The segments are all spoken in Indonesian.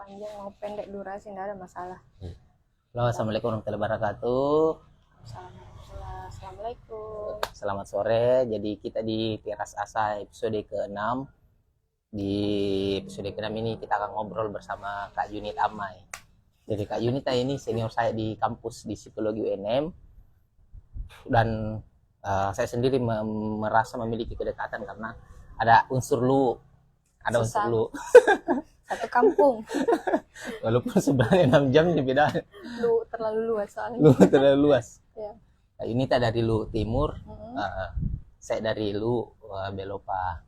panjang mau pendek durasi tidak ada masalah. Halo, assalamualaikum warahmatullahi wabarakatuh. Assalamualaikum. Selamat sore. Jadi kita di Teras Asa episode ke-6. Di episode ke-6 ini kita akan ngobrol bersama Kak Yunita Amai. Jadi Kak Yunita ini senior saya di kampus di Psikologi UNM. Dan saya sendiri merasa memiliki kedekatan karena ada unsur lu. Ada unsur lu. Satu kampung. Walaupun sebenarnya 6 jam beda. Lu terlalu luas soalnya. Lu terlalu luas. Ya. Kak Yunita dari Lu Timur, saya dari Lu Belopa.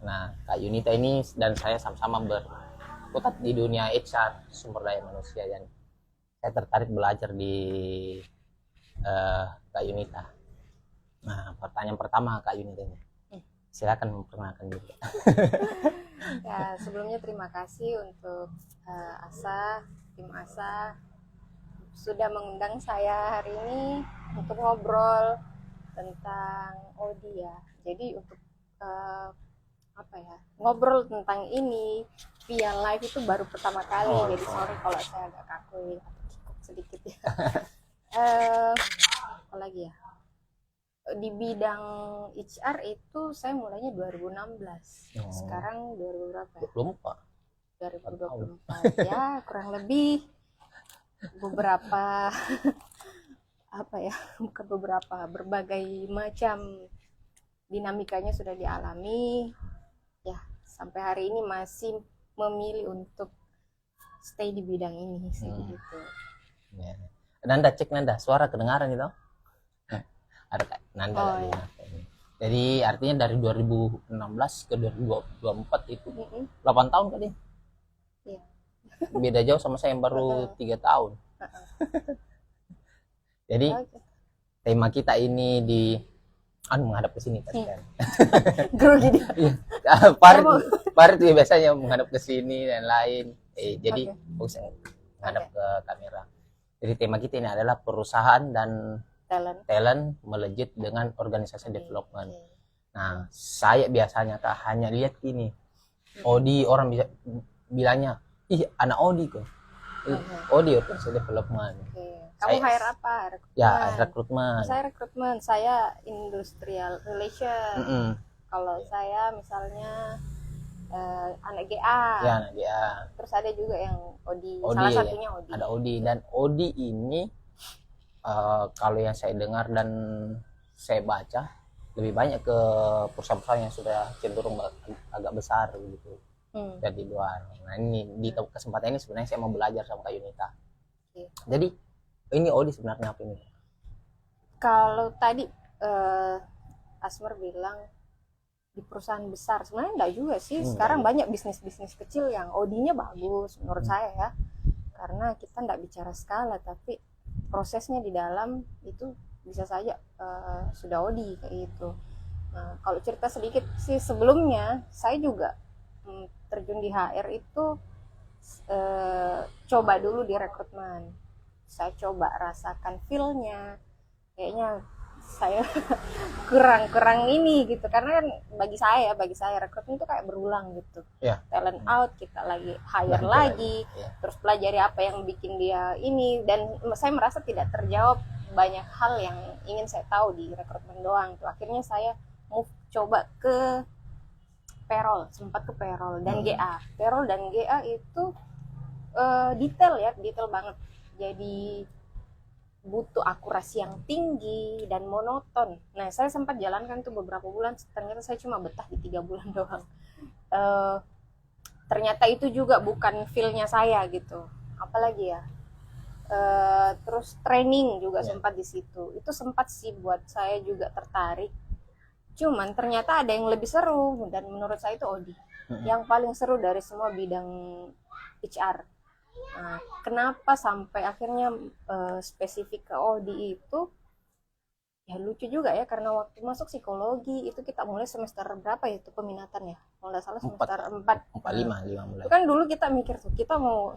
Nah, Kak Yunita ini dan saya sama-sama berkutat di dunia HR, sumber daya manusia, dan saya tertarik belajar di Kak Yunita. Nah, pertanyaan pertama Kak Yunita ini, silakan memperkenalkan diri. Ya, sebelumnya terima kasih untuk tim Asa sudah mengundang saya hari ini untuk ngobrol tentang Odi ya. Jadi untuk ngobrol tentang ini via live itu baru pertama kali. Jadi sorry kalau saya agak kaku atau kikuk sedikit ya. Apa lagi ya? Di bidang HR itu saya mulainya 2016. Sekarang 2024 ya, kurang lebih beberapa berbagai macam dinamikanya sudah dialami ya, sampai hari ini masih memilih untuk stay di bidang ini sih gitu. Ya. Nanda cek Nanda, suara kedengaran itu? Ada Kak Nanda lagi. Ya. Jadi artinya dari 2016 ke 2024 itu 8 tahun kali. Iya. Beda jauh sama saya yang baru 3 tahun. Jadi tema kita ini menghadap ke sini kan. Grogi dia. Parit biasanya menghadap ke sini dan lain. Jadi fokus menghadap ke kamera. Jadi tema kita ini adalah perusahaan dan talent melejit dengan organisasi development. Nah, saya biasanya Kak hanya lihat ini Odi, orang bisa bilangnya anak Odi kok. Odi organisasi development. Kamu hire apa? Rekrutmen. Ya, rekrutmen. Saya rekrutmen, saya industrial relation. Kalau saya misalnya anak GA. Ya, anak GA. Terus ada juga yang Odi. Salah satunya Odi. Ada Odi, dan Odi ini kalau yang saya dengar dan saya baca lebih banyak ke perusahaan-perusahaan yang sudah cenderung agak besar gitu dari luar. Nah ini di kesempatan ini sebenarnya saya mau belajar sama Kak Yunita. Jadi ini Odi sebenarnya apa ini? Kalau tadi Asmer bilang di perusahaan besar, sebenarnya enggak juga sih. Sekarang banyak bisnis-bisnis kecil yang Odi-nya bagus menurut saya ya, karena kita enggak bicara skala tapi prosesnya di dalam itu bisa saja sudah Odi kayak gitu. Nah, kalau cerita sedikit sih, sebelumnya saya juga terjun di HR itu coba dulu di rekrutmen. Saya coba rasakan feel-nya, kayaknya saya kurang ini gitu, karena kan bagi saya rekrutmen itu kayak berulang gitu. Talent out, kita lagi hire lagi, terus pelajari apa yang bikin dia ini, dan saya merasa tidak terjawab banyak hal yang ingin saya tahu di rekrutmen doang tuh. Akhirnya saya coba ke payroll, sempat ke payroll dan GA. Payroll dan GA itu detail banget. Jadi butuh akurasi yang tinggi dan monoton. Nah, saya sempat jalankan tuh beberapa bulan, ternyata saya cuma betah di 3 bulan doang. Ternyata itu juga bukan feel-nya saya gitu. Apalagi ya, terus training juga sempat di situ. Itu sempat sih buat saya juga tertarik. Cuman ternyata ada yang lebih seru, dan menurut saya itu Odi. Yang paling seru dari semua bidang HR. Nah, kenapa sampai akhirnya spesifik ke Odi itu? Ya lucu juga ya, karena waktu masuk psikologi itu kita mulai semester berapa ya itu peminatan ya? Kalau nggak salah semester 4. 5 mulai. Itu kan dulu kita mikir tuh, kita mau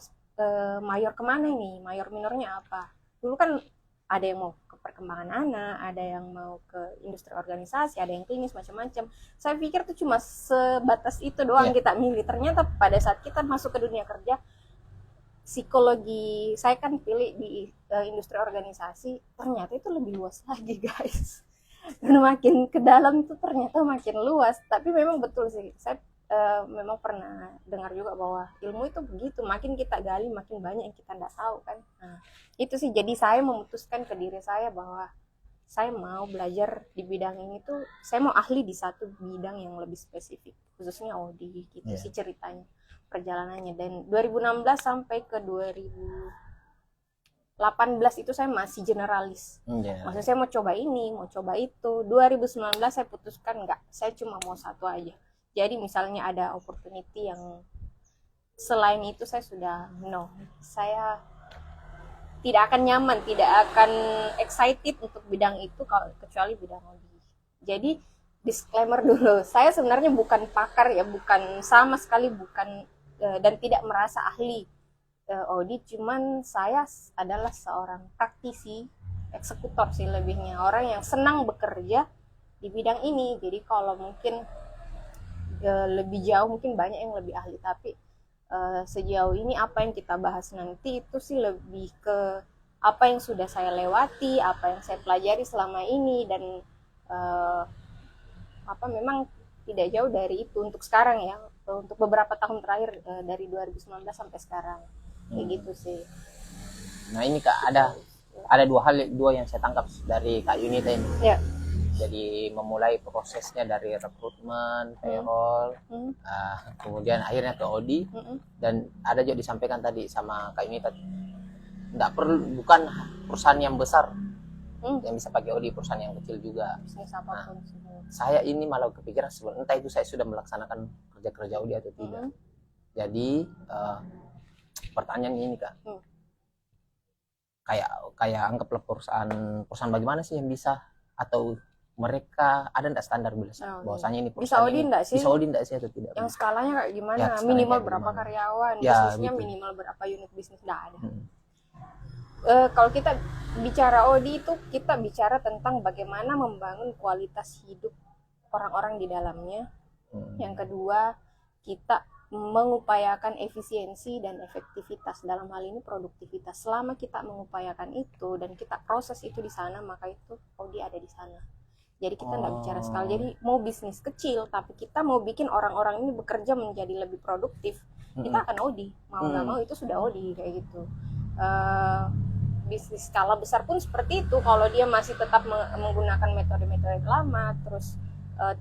mayor kemana nih? Mayor minornya apa? Dulu kan ada yang mau ke perkembangan anak, ada yang mau ke industri organisasi, ada yang klinis, macam-macam. Saya pikir tuh cuma sebatas itu doang kita milih. Ternyata pada saat kita masuk ke dunia kerja, psikologi saya kan pilih di industri organisasi, ternyata itu lebih luas lagi guys. Dan makin ke dalam tuh ternyata makin luas. Tapi memang betul sih, saya memang pernah dengar juga bahwa ilmu itu begitu, makin kita gali makin banyak yang kita nggak tahu kan. Nah, itu sih, jadi saya memutuskan ke diri saya bahwa saya mau belajar di bidang ini tuh, saya mau ahli di satu bidang yang lebih spesifik, khususnya audit gitu sih ceritanya, perjalanannya. Dan 2016 sampai ke 2018 itu saya masih generalis. Maksudnya saya mau coba ini, mau coba itu. 2019 saya putuskan enggak, saya cuma mau satu aja. Jadi misalnya ada opportunity yang selain itu, saya sudah no, saya tidak akan nyaman, tidak akan excited untuk bidang itu kecuali bidang audit. Jadi disclaimer dulu, saya sebenarnya bukan pakar ya, bukan sama sekali bukan dan tidak merasa ahli audit, cuman saya adalah seorang praktisi, eksekutor sih lebihnya, orang yang senang bekerja di bidang ini. Jadi kalau mungkin lebih jauh mungkin banyak yang lebih ahli, tapi sejauh ini apa yang kita bahas nanti itu sih lebih ke apa yang sudah saya lewati, apa yang saya pelajari selama ini, dan memang tidak jauh dari itu untuk sekarang ya, untuk beberapa tahun terakhir, dari 2019 sampai sekarang kayak gitu sih. Nah ini Kak, ada dua yang saya tangkap dari Kak Yunita ini. Ya. Jadi memulai prosesnya dari rekrutmen, payroll, kemudian akhirnya ke Odi, dan ada juga disampaikan tadi sama Kak Yunita, bukan perusahaan yang besar yang bisa pakai Odi, perusahaan yang kecil juga. Nah, saya ini malah kepikiran sebenarnya entah itu saya sudah melaksanakan kerja Odi atau tidak. Jadi pertanyaan ini Kak, kayak anggaplah perusahaan bagaimana sih yang bisa, atau mereka ada enggak standar bahwasanya ini perusahaan bisa Audit enggak sih? Bisa Audit enggak sih atau tidak? Yang skalanya kayak gimana? Ya, minimal berapa karyawan? Ya, bisnisnya gitu. Minimal berapa unit bisnis? Enggak ada. Kalau kita bicara Audit itu kita bicara tentang bagaimana membangun kualitas hidup orang-orang di dalamnya. Yang kedua, kita mengupayakan efisiensi dan efektivitas, dalam hal ini produktivitas. Selama kita mengupayakan itu dan kita proses itu di sana, maka itu Audit ada di sana. Jadi kita nggak bicara skala. Jadi mau bisnis kecil tapi kita mau bikin orang-orang ini bekerja menjadi lebih produktif, kita akan Audit, mau nggak mau itu sudah Audit kayak gitu. Bisnis skala besar pun seperti itu, kalau dia masih tetap menggunakan metode-metode lama, terus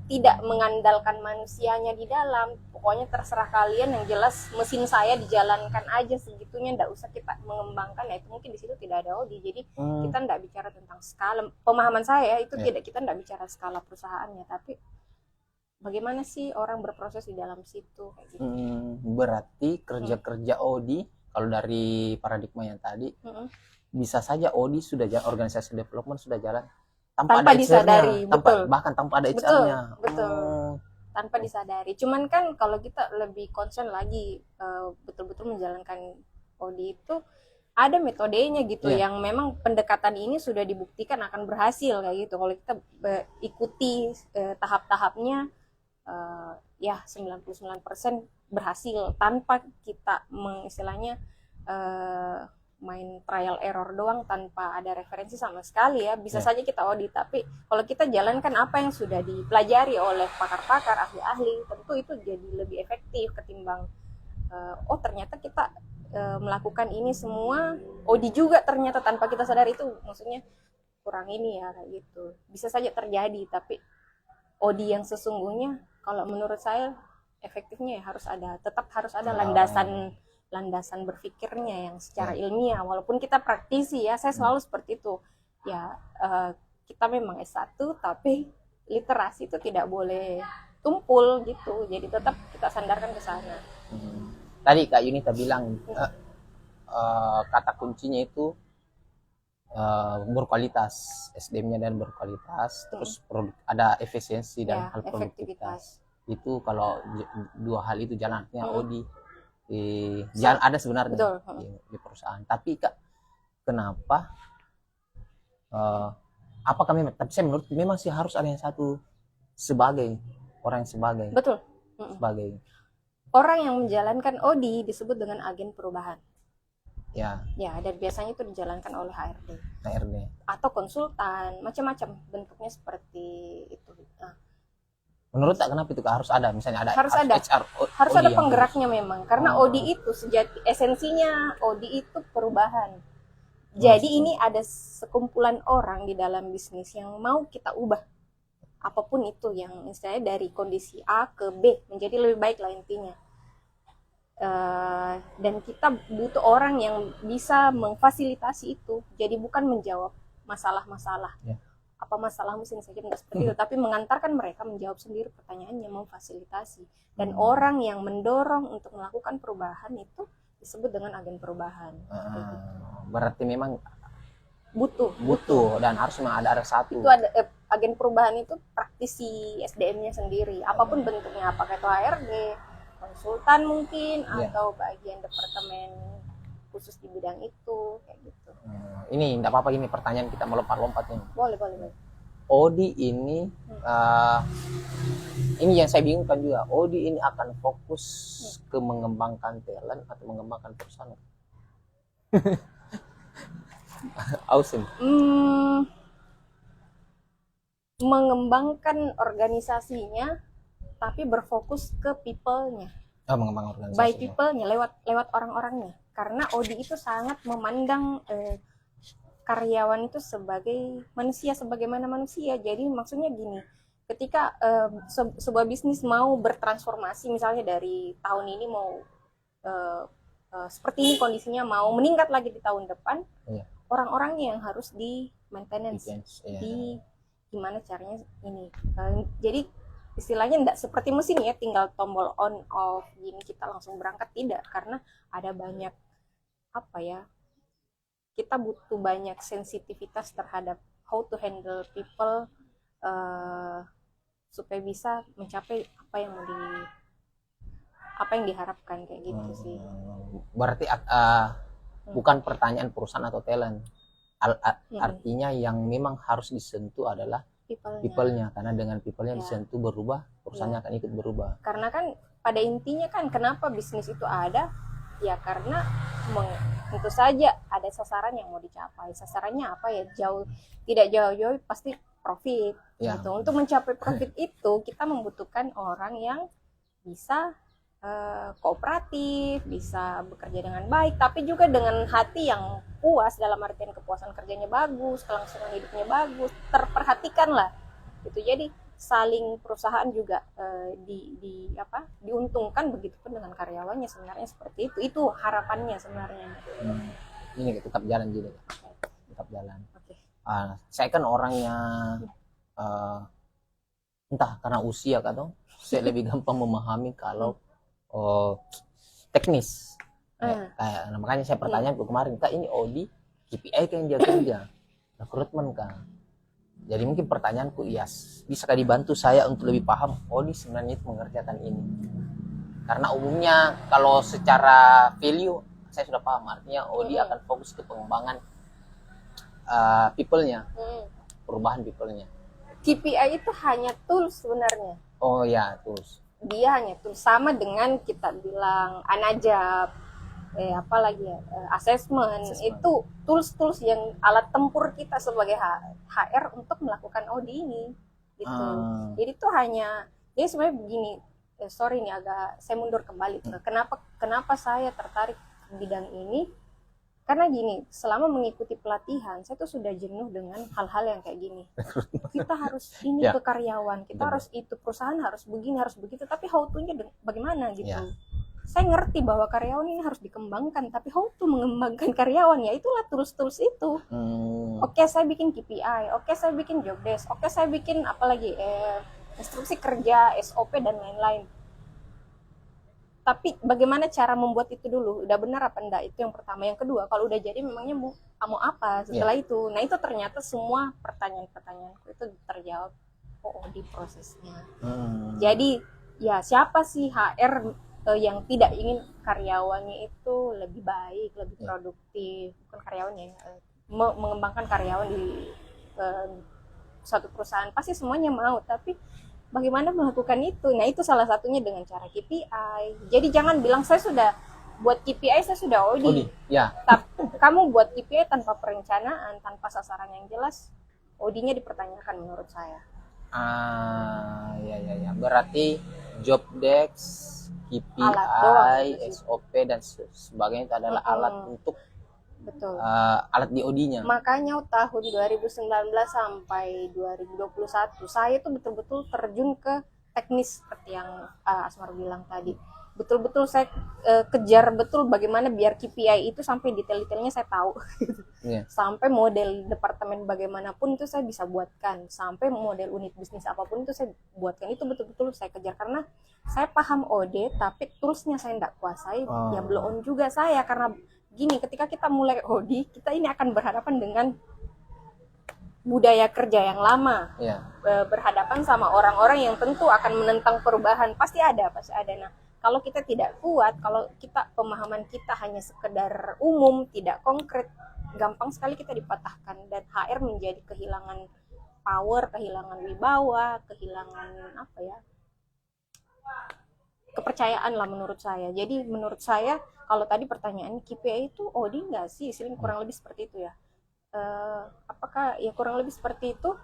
tidak mengandalkan manusianya di dalam, pokoknya terserah kalian, yang jelas mesin saya dijalankan aja segitunya, nggak usah kita mengembangkan, ya itu mungkin di situ tidak ada Audit. Jadi kita nggak bicara tentang skala, pemahaman saya itu kita nggak bicara skala perusahaannya, tapi bagaimana sih orang berproses di dalam situ kayak gitu. Berarti kerja Audit kalau dari paradigma yang tadi, bisa saja Audit sudah jalan, organisasi development sudah jalan tanpa disadari, bahkan tanpa ada HR-nya. Betul. Tanpa disadari. Cuman kan kalau kita lebih concern lagi betul-betul menjalankan Audit itu ada metodenya gitu, yang memang pendekatan ini sudah dibuktikan akan berhasil kayak gitu. Kalau kita ikuti tahap-tahapnya, ya 99% berhasil tanpa kita istilahnya main trial error doang, tanpa ada referensi sama sekali ya. Bisa saja kita Audit, tapi kalau kita jalankan apa yang sudah dipelajari oleh pakar-pakar, ahli-ahli, tentu itu jadi lebih efektif ketimbang ternyata kita melakukan ini semua Audit juga ternyata tanpa kita sadar, itu maksudnya kurang ini ya kayak gitu. Bisa saja terjadi, tapi Audit yang sesungguhnya kalau menurut saya efektifnya ya tetap harus ada landasan berpikirnya yang secara ilmiah. Walaupun kita praktisi ya, saya selalu seperti itu ya, kita memang S1 tapi literasi itu tidak boleh tumpul gitu, jadi tetap kita sandarkan ke sana. Tadi Kak Yunita bilang kata kuncinya itu berkualitas, SDM-nya dan berkualitas, terus ada efisiensi dan hal produktivitas. Itu kalau dua hal itu jalan, artinya Audit jalan ada sebenarnya di perusahaan. Tapi Kak, kenapa apakah memang, tapi saya menurut memang sih harus ada yang satu sebagai orang yang sebagai sebagai orang yang menjalankan Audit disebut dengan agen perubahan. Ya, Ya, dan biasanya itu dijalankan oleh HRD. atau konsultan, macam-macam bentuknya seperti itu. Nah, Menurut tak kenapa itu Kak, harus ada misalnya ada harus ada HR, harus OD ada yang penggeraknya memang, karena Oh. OD itu esensinya OD itu perubahan. Jadi ini ada sekumpulan orang di dalam bisnis yang mau kita ubah apapun itu, yang misalnya dari kondisi A ke B menjadi lebih baik lah intinya. Dan kita butuh orang yang bisa memfasilitasi itu. Jadi bukan menjawab masalah-masalah. Ya. Apa masalah mesin saja nggak seperti itu, tapi mengantarkan mereka menjawab sendiri pertanyaannya, memfasilitasi. Dan orang yang mendorong untuk melakukan perubahan itu disebut dengan agen perubahan. Berarti memang butuh dan harus memang ada satu. Itu ada agen perubahan itu praktisi SDM-nya sendiri, apapun bentuknya, apakah itu HRD, konsultan mungkin, atau bagian departemen khusus di bidang itu, kayak gitu. Ini enggak apa-apa, ini pertanyaan kita melompat-lompat ini. Boleh. ODI ini ini yang saya bingungkan juga. ODI ini akan fokus ke mengembangkan talent atau mengembangkan perusahaan? Ausim. Mengembangkan organisasinya, tapi berfokus ke people-nya. Mengembangkan organisasi. By people-nya, lewat orang-orangnya. Karena ODI itu sangat memandang karyawan itu sebagai manusia, sebagaimana manusia. Jadi maksudnya gini, ketika sebuah bisnis mau bertransformasi, misalnya dari tahun ini mau seperti ini kondisinya, mau meningkat lagi di tahun depan, orang-orangnya yang harus di maintenance, di gimana caranya ini. Jadi istilahnya tidak seperti mesin ya, tinggal tombol on off gini kita langsung berangkat, tidak, karena ada banyak kita butuh banyak sensitivitas terhadap how to handle people supaya bisa mencapai apa yang diharapkan, kayak gitu sih. Berarti bukan pertanyaan perusahaan atau talent, artinya yang memang harus disentuh adalah people-nya, karena dengan people-nya disentuh berubah, perusahaannya akan ikut berubah. Karena kan pada intinya kan kenapa bisnis itu ada, ya karena tentu saja ada sasaran yang mau dicapai. Sasarannya apa ya, tidak jauh-jauh pasti profit gitu. Untuk mencapai profit itu kita membutuhkan orang yang bisa kooperatif, bisa bekerja dengan baik, tapi juga dengan hati yang puas, dalam artian kepuasan kerjanya bagus, kelangsungan hidupnya bagus, terperhatikan lah gitu. Jadi saling perusahaan juga diuntungkan, begitupun dengan karyawannya, sebenarnya seperti itu harapannya sebenarnya. Ini tetap jalan juga, tetap jalan. Saya kan orangnya entah karena usia atau saya lebih gampang memahami kalau teknis. Makanya saya pertanyaan kemarin, Kak, ini ODI KPI kan dia kerja, rekrutmen kan. Jadi mungkin pertanyaanku, bisakah dibantu saya untuk lebih paham ODI sebenarnya itu mengerjakan ini? Karena umumnya kalau secara value saya sudah paham, artinya ODI akan fokus ke pengembangan people-nya, perubahan people-nya. KPI itu hanya tools sebenarnya. Oh ya, tools. Dia hanya tools, sama dengan kita bilang anajab, assessment. Itu tools yang alat tempur kita sebagai HR untuk melakukan ODI ini gitu. Jadi itu hanya, jadi sebenarnya begini, sorry nih agak saya mundur kembali. Kenapa saya tertarik ke bidang ini? Karena gini, selama mengikuti pelatihan, saya tuh sudah jenuh dengan hal-hal yang kayak gini. Kita harus ini ke karyawan, kita harus itu, perusahaan harus begini, harus begitu, tapi how to-nya bagaimana gitu. Saya ngerti bahwa karyawan ini harus dikembangkan, tapi how to mengembangkan karyawan, ya itulah tools-tools itu. Oke, saya bikin KPI, oke saya bikin job desk, oke saya bikin apalagi instruksi kerja, SOP dan lain-lain. Tapi bagaimana cara membuat itu dulu, udah benar apa enggak, itu yang pertama. Yang kedua, kalau udah jadi memangnya mau apa setelah itu. Nah itu ternyata semua pertanyaan-pertanyaanku itu terjawab di prosesnya. Jadi ya siapa sih HR yang tidak ingin karyawannya itu lebih baik, lebih produktif, bukan karyawannya, mengembangkan karyawan di suatu perusahaan, pasti semuanya mau, tapi bagaimana melakukan itu? Nah itu salah satunya dengan cara KPI. Jadi jangan bilang saya sudah buat KPI saya sudah OD. OD, ya. Tapi kamu buat KPI tanpa perencanaan, tanpa sasaran yang jelas, OD-nya dipertanyakan menurut saya. Ya. Berarti job desk, Alat doang KPI, gitu sih. SOP dan sebagainya itu adalah alat untuk Betul. alat di OD-nya. Makanya tahun 2019 sampai 2021 saya tuh betul-betul terjun ke teknis seperti yang Asmar bilang tadi. Betul-betul saya kejar betul bagaimana biar KPI itu sampai detail-detailnya saya tahu. Iya. Sampai model departemen bagaimanapun itu saya bisa buatkan, sampai model unit bisnis apapun itu saya buatkan, itu betul-betul saya kejar karena saya paham OD tapi toolsnya saya tidak kuasai. Ya blow on juga saya karena gini, ketika kita mulai OD kita ini akan berhadapan dengan budaya kerja yang lama, berhadapan sama orang-orang yang tentu akan menentang perubahan, pasti ada. Nah, kalau kita tidak kuat, kalau kita pemahaman kita hanya sekedar umum, tidak konkret, gampang sekali kita dipatahkan dan HR menjadi kehilangan power, kehilangan wibawa, kehilangan kepercayaan lah menurut saya. Jadi menurut saya kalau tadi pertanyaannya KPI itu OD nggak sih? Istilahnya kurang lebih seperti itu ya. Apakah ya kurang lebih seperti itu?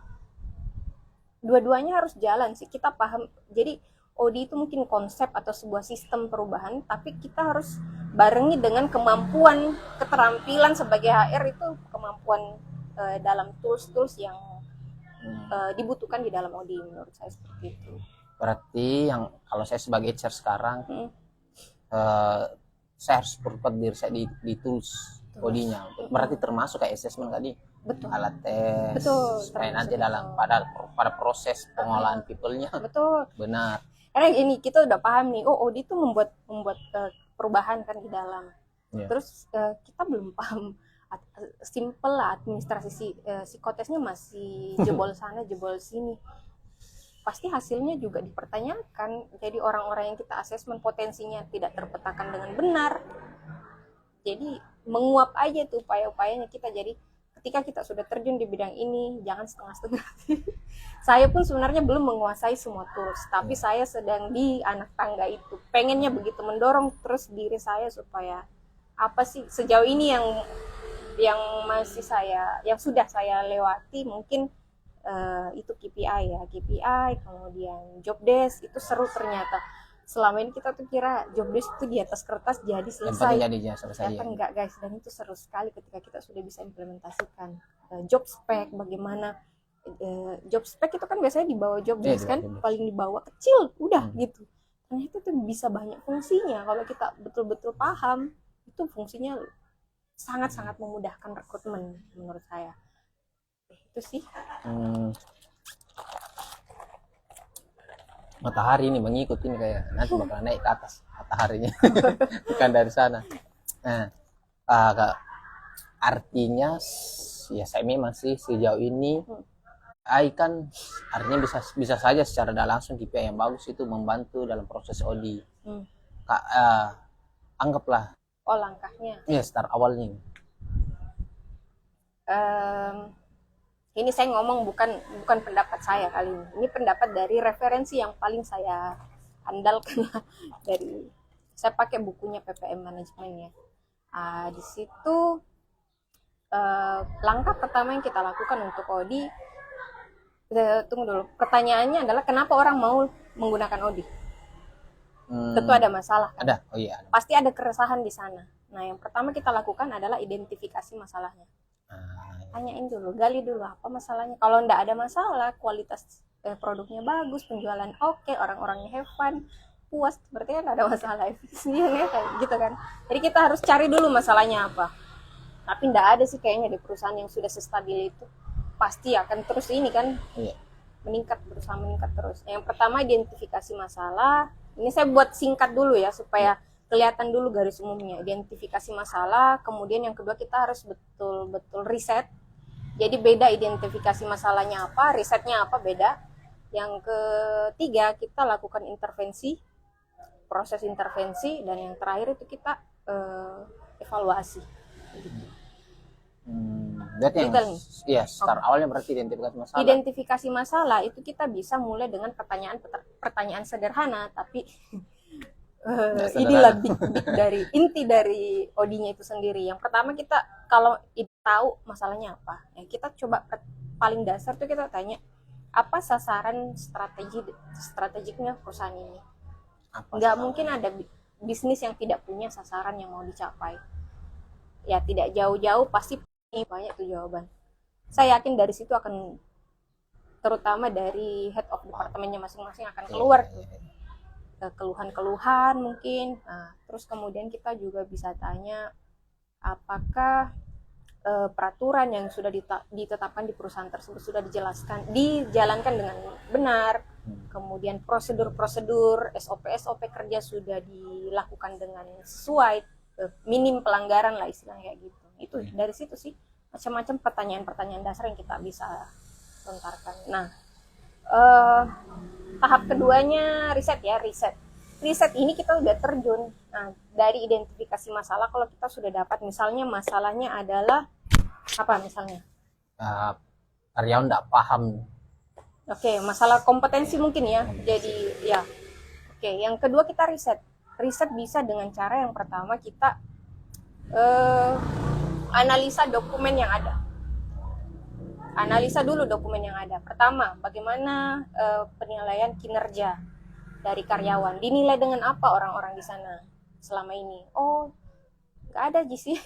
Dua-duanya harus jalan sih. Kita paham. Jadi OD itu mungkin konsep atau sebuah sistem perubahan, tapi kita harus barengi dengan kemampuan, keterampilan sebagai HR itu kemampuan dalam tools-tools yang dibutuhkan di dalam OD menurut saya seperti itu. Berarti yang kalau saya sebagai HR sekarang, saya harus perkuat diri saya di tools OD-nya. Berarti termasuk kayak assessment tadi. Betul. Alat tes. Betul. Supaya nanti dalam pada proses pengolahan people-nya. Betul. Benar. Karena ini kita udah paham nih, OD itu membuat perubahan kan di dalam. Terus kita belum paham simple lah administrasi psikotesnya masih jebol sana jebol sini. Pasti hasilnya juga dipertanyakan. Jadi orang-orang yang kita asesmen potensinya tidak terpetakan dengan benar. Jadi menguap aja tuh upaya-upayanya kita. Jadi ketika kita sudah terjun di bidang ini, jangan setengah-setengah. Saya pun sebenarnya belum menguasai semua tools, tapi saya sedang di anak tangga itu. Pengennya begitu mendorong terus diri saya supaya apa sih sejauh ini yang masih yang sudah saya lewati mungkin itu KPI ya, KPI, kemudian job desk itu seru ternyata. Selama ini kita tuh kira job desk itu di atas kertas jadi selesai. Ternyata enggak guys, dan itu seru sekali ketika kita sudah bisa implementasikan. Job spec bagaimana, job spec itu kan biasanya di bawah job desk kan, paling di bawah kecil, udah gitu. Ternyata itu bisa banyak fungsinya kalau kita betul-betul paham, itu fungsinya sangat-sangat memudahkan rekrutmen menurut saya. Itu sih. Matahari ini mengikuti kayak nanti bakal naik ke atas mataharinya. Bukan dari sana. Nah, artinya ya saya memang sih sejauh ini kan artinya bisa saja secara tidak langsung KPI yang bagus itu membantu dalam proses OD. Anggaplah langkahnya. Ya, start awalnya. Ini saya ngomong bukan pendapat saya kali ini. Ini pendapat dari referensi yang paling saya andalkan dari saya pakai bukunya PPM Management ya. Di situ langkah pertama yang kita lakukan untuk OD, tunggu dulu. Pertanyaannya adalah kenapa orang mau menggunakan OD? Tentu ada masalah kan? Ada. Oh iya. Pasti ada keresahan di sana. Nah, yang pertama kita lakukan adalah identifikasi masalahnya. Tanyain dulu, gali dulu apa masalahnya. Kalau enggak ada masalah, kualitas produknya bagus, penjualan oke, orang-orangnya have fun, puas, berarti kan ada masalah efisien ya gitu kan. Jadi kita harus cari dulu masalahnya apa. Tapi enggak ada sih kayaknya di perusahaan yang sudah sestabil itu. Pasti akan terus ini kan berusaha meningkat terus. Yang pertama identifikasi masalah. Ini saya buat singkat dulu ya supaya kelihatan dulu garis umumnya. Identifikasi masalah, kemudian yang kedua kita harus betul-betul riset. Jadi beda identifikasi masalahnya apa, risetnya apa beda. Yang ketiga kita lakukan intervensi, proses intervensi, dan yang terakhir itu kita evaluasi. Berarti start awalnya berarti identifikasi masalah. Identifikasi masalah itu kita bisa mulai dengan pertanyaan sederhana, tapi inilah big dari inti dari OD-nya itu sendiri. Yang pertama kita kalau tahu masalahnya apa, ya kita coba paling dasar tuh kita tanya apa sasaran strategiknya perusahaan ini. Nggak mungkin ada bisnis yang tidak punya sasaran yang mau dicapai. Ya tidak jauh-jauh pasti banyak tuh jawaban. Saya yakin dari situ akan, terutama dari head of departemennya masing-masing akan keluar tuh keluhan-keluhan mungkin. Nah, terus kemudian kita juga bisa tanya apakah peraturan yang sudah ditetapkan di perusahaan tersebut sudah dijalankan dengan benar. Kemudian prosedur-prosedur SOP kerja sudah dilakukan dengan sesuai, minim pelanggaran lah istilahnya kayak gitu. Itu dari situ sih macam-macam pertanyaan-pertanyaan dasar yang kita bisa lontarkan. Nah, tahap keduanya riset ini kita udah terjun. Nah, dari identifikasi masalah, kalau kita sudah dapat misalnya masalahnya adalah apa misalnya? Karyawan nggak paham. Oke, masalah kompetensi mungkin ya. Jadi ya. Oke, yang kedua kita riset. Riset bisa dengan cara yang pertama kita analisa dokumen yang ada. Analisa dulu dokumen yang ada. Pertama, bagaimana penilaian kinerja dari karyawan, dinilai dengan apa orang-orang di sana selama ini. Oh, nggak ada sih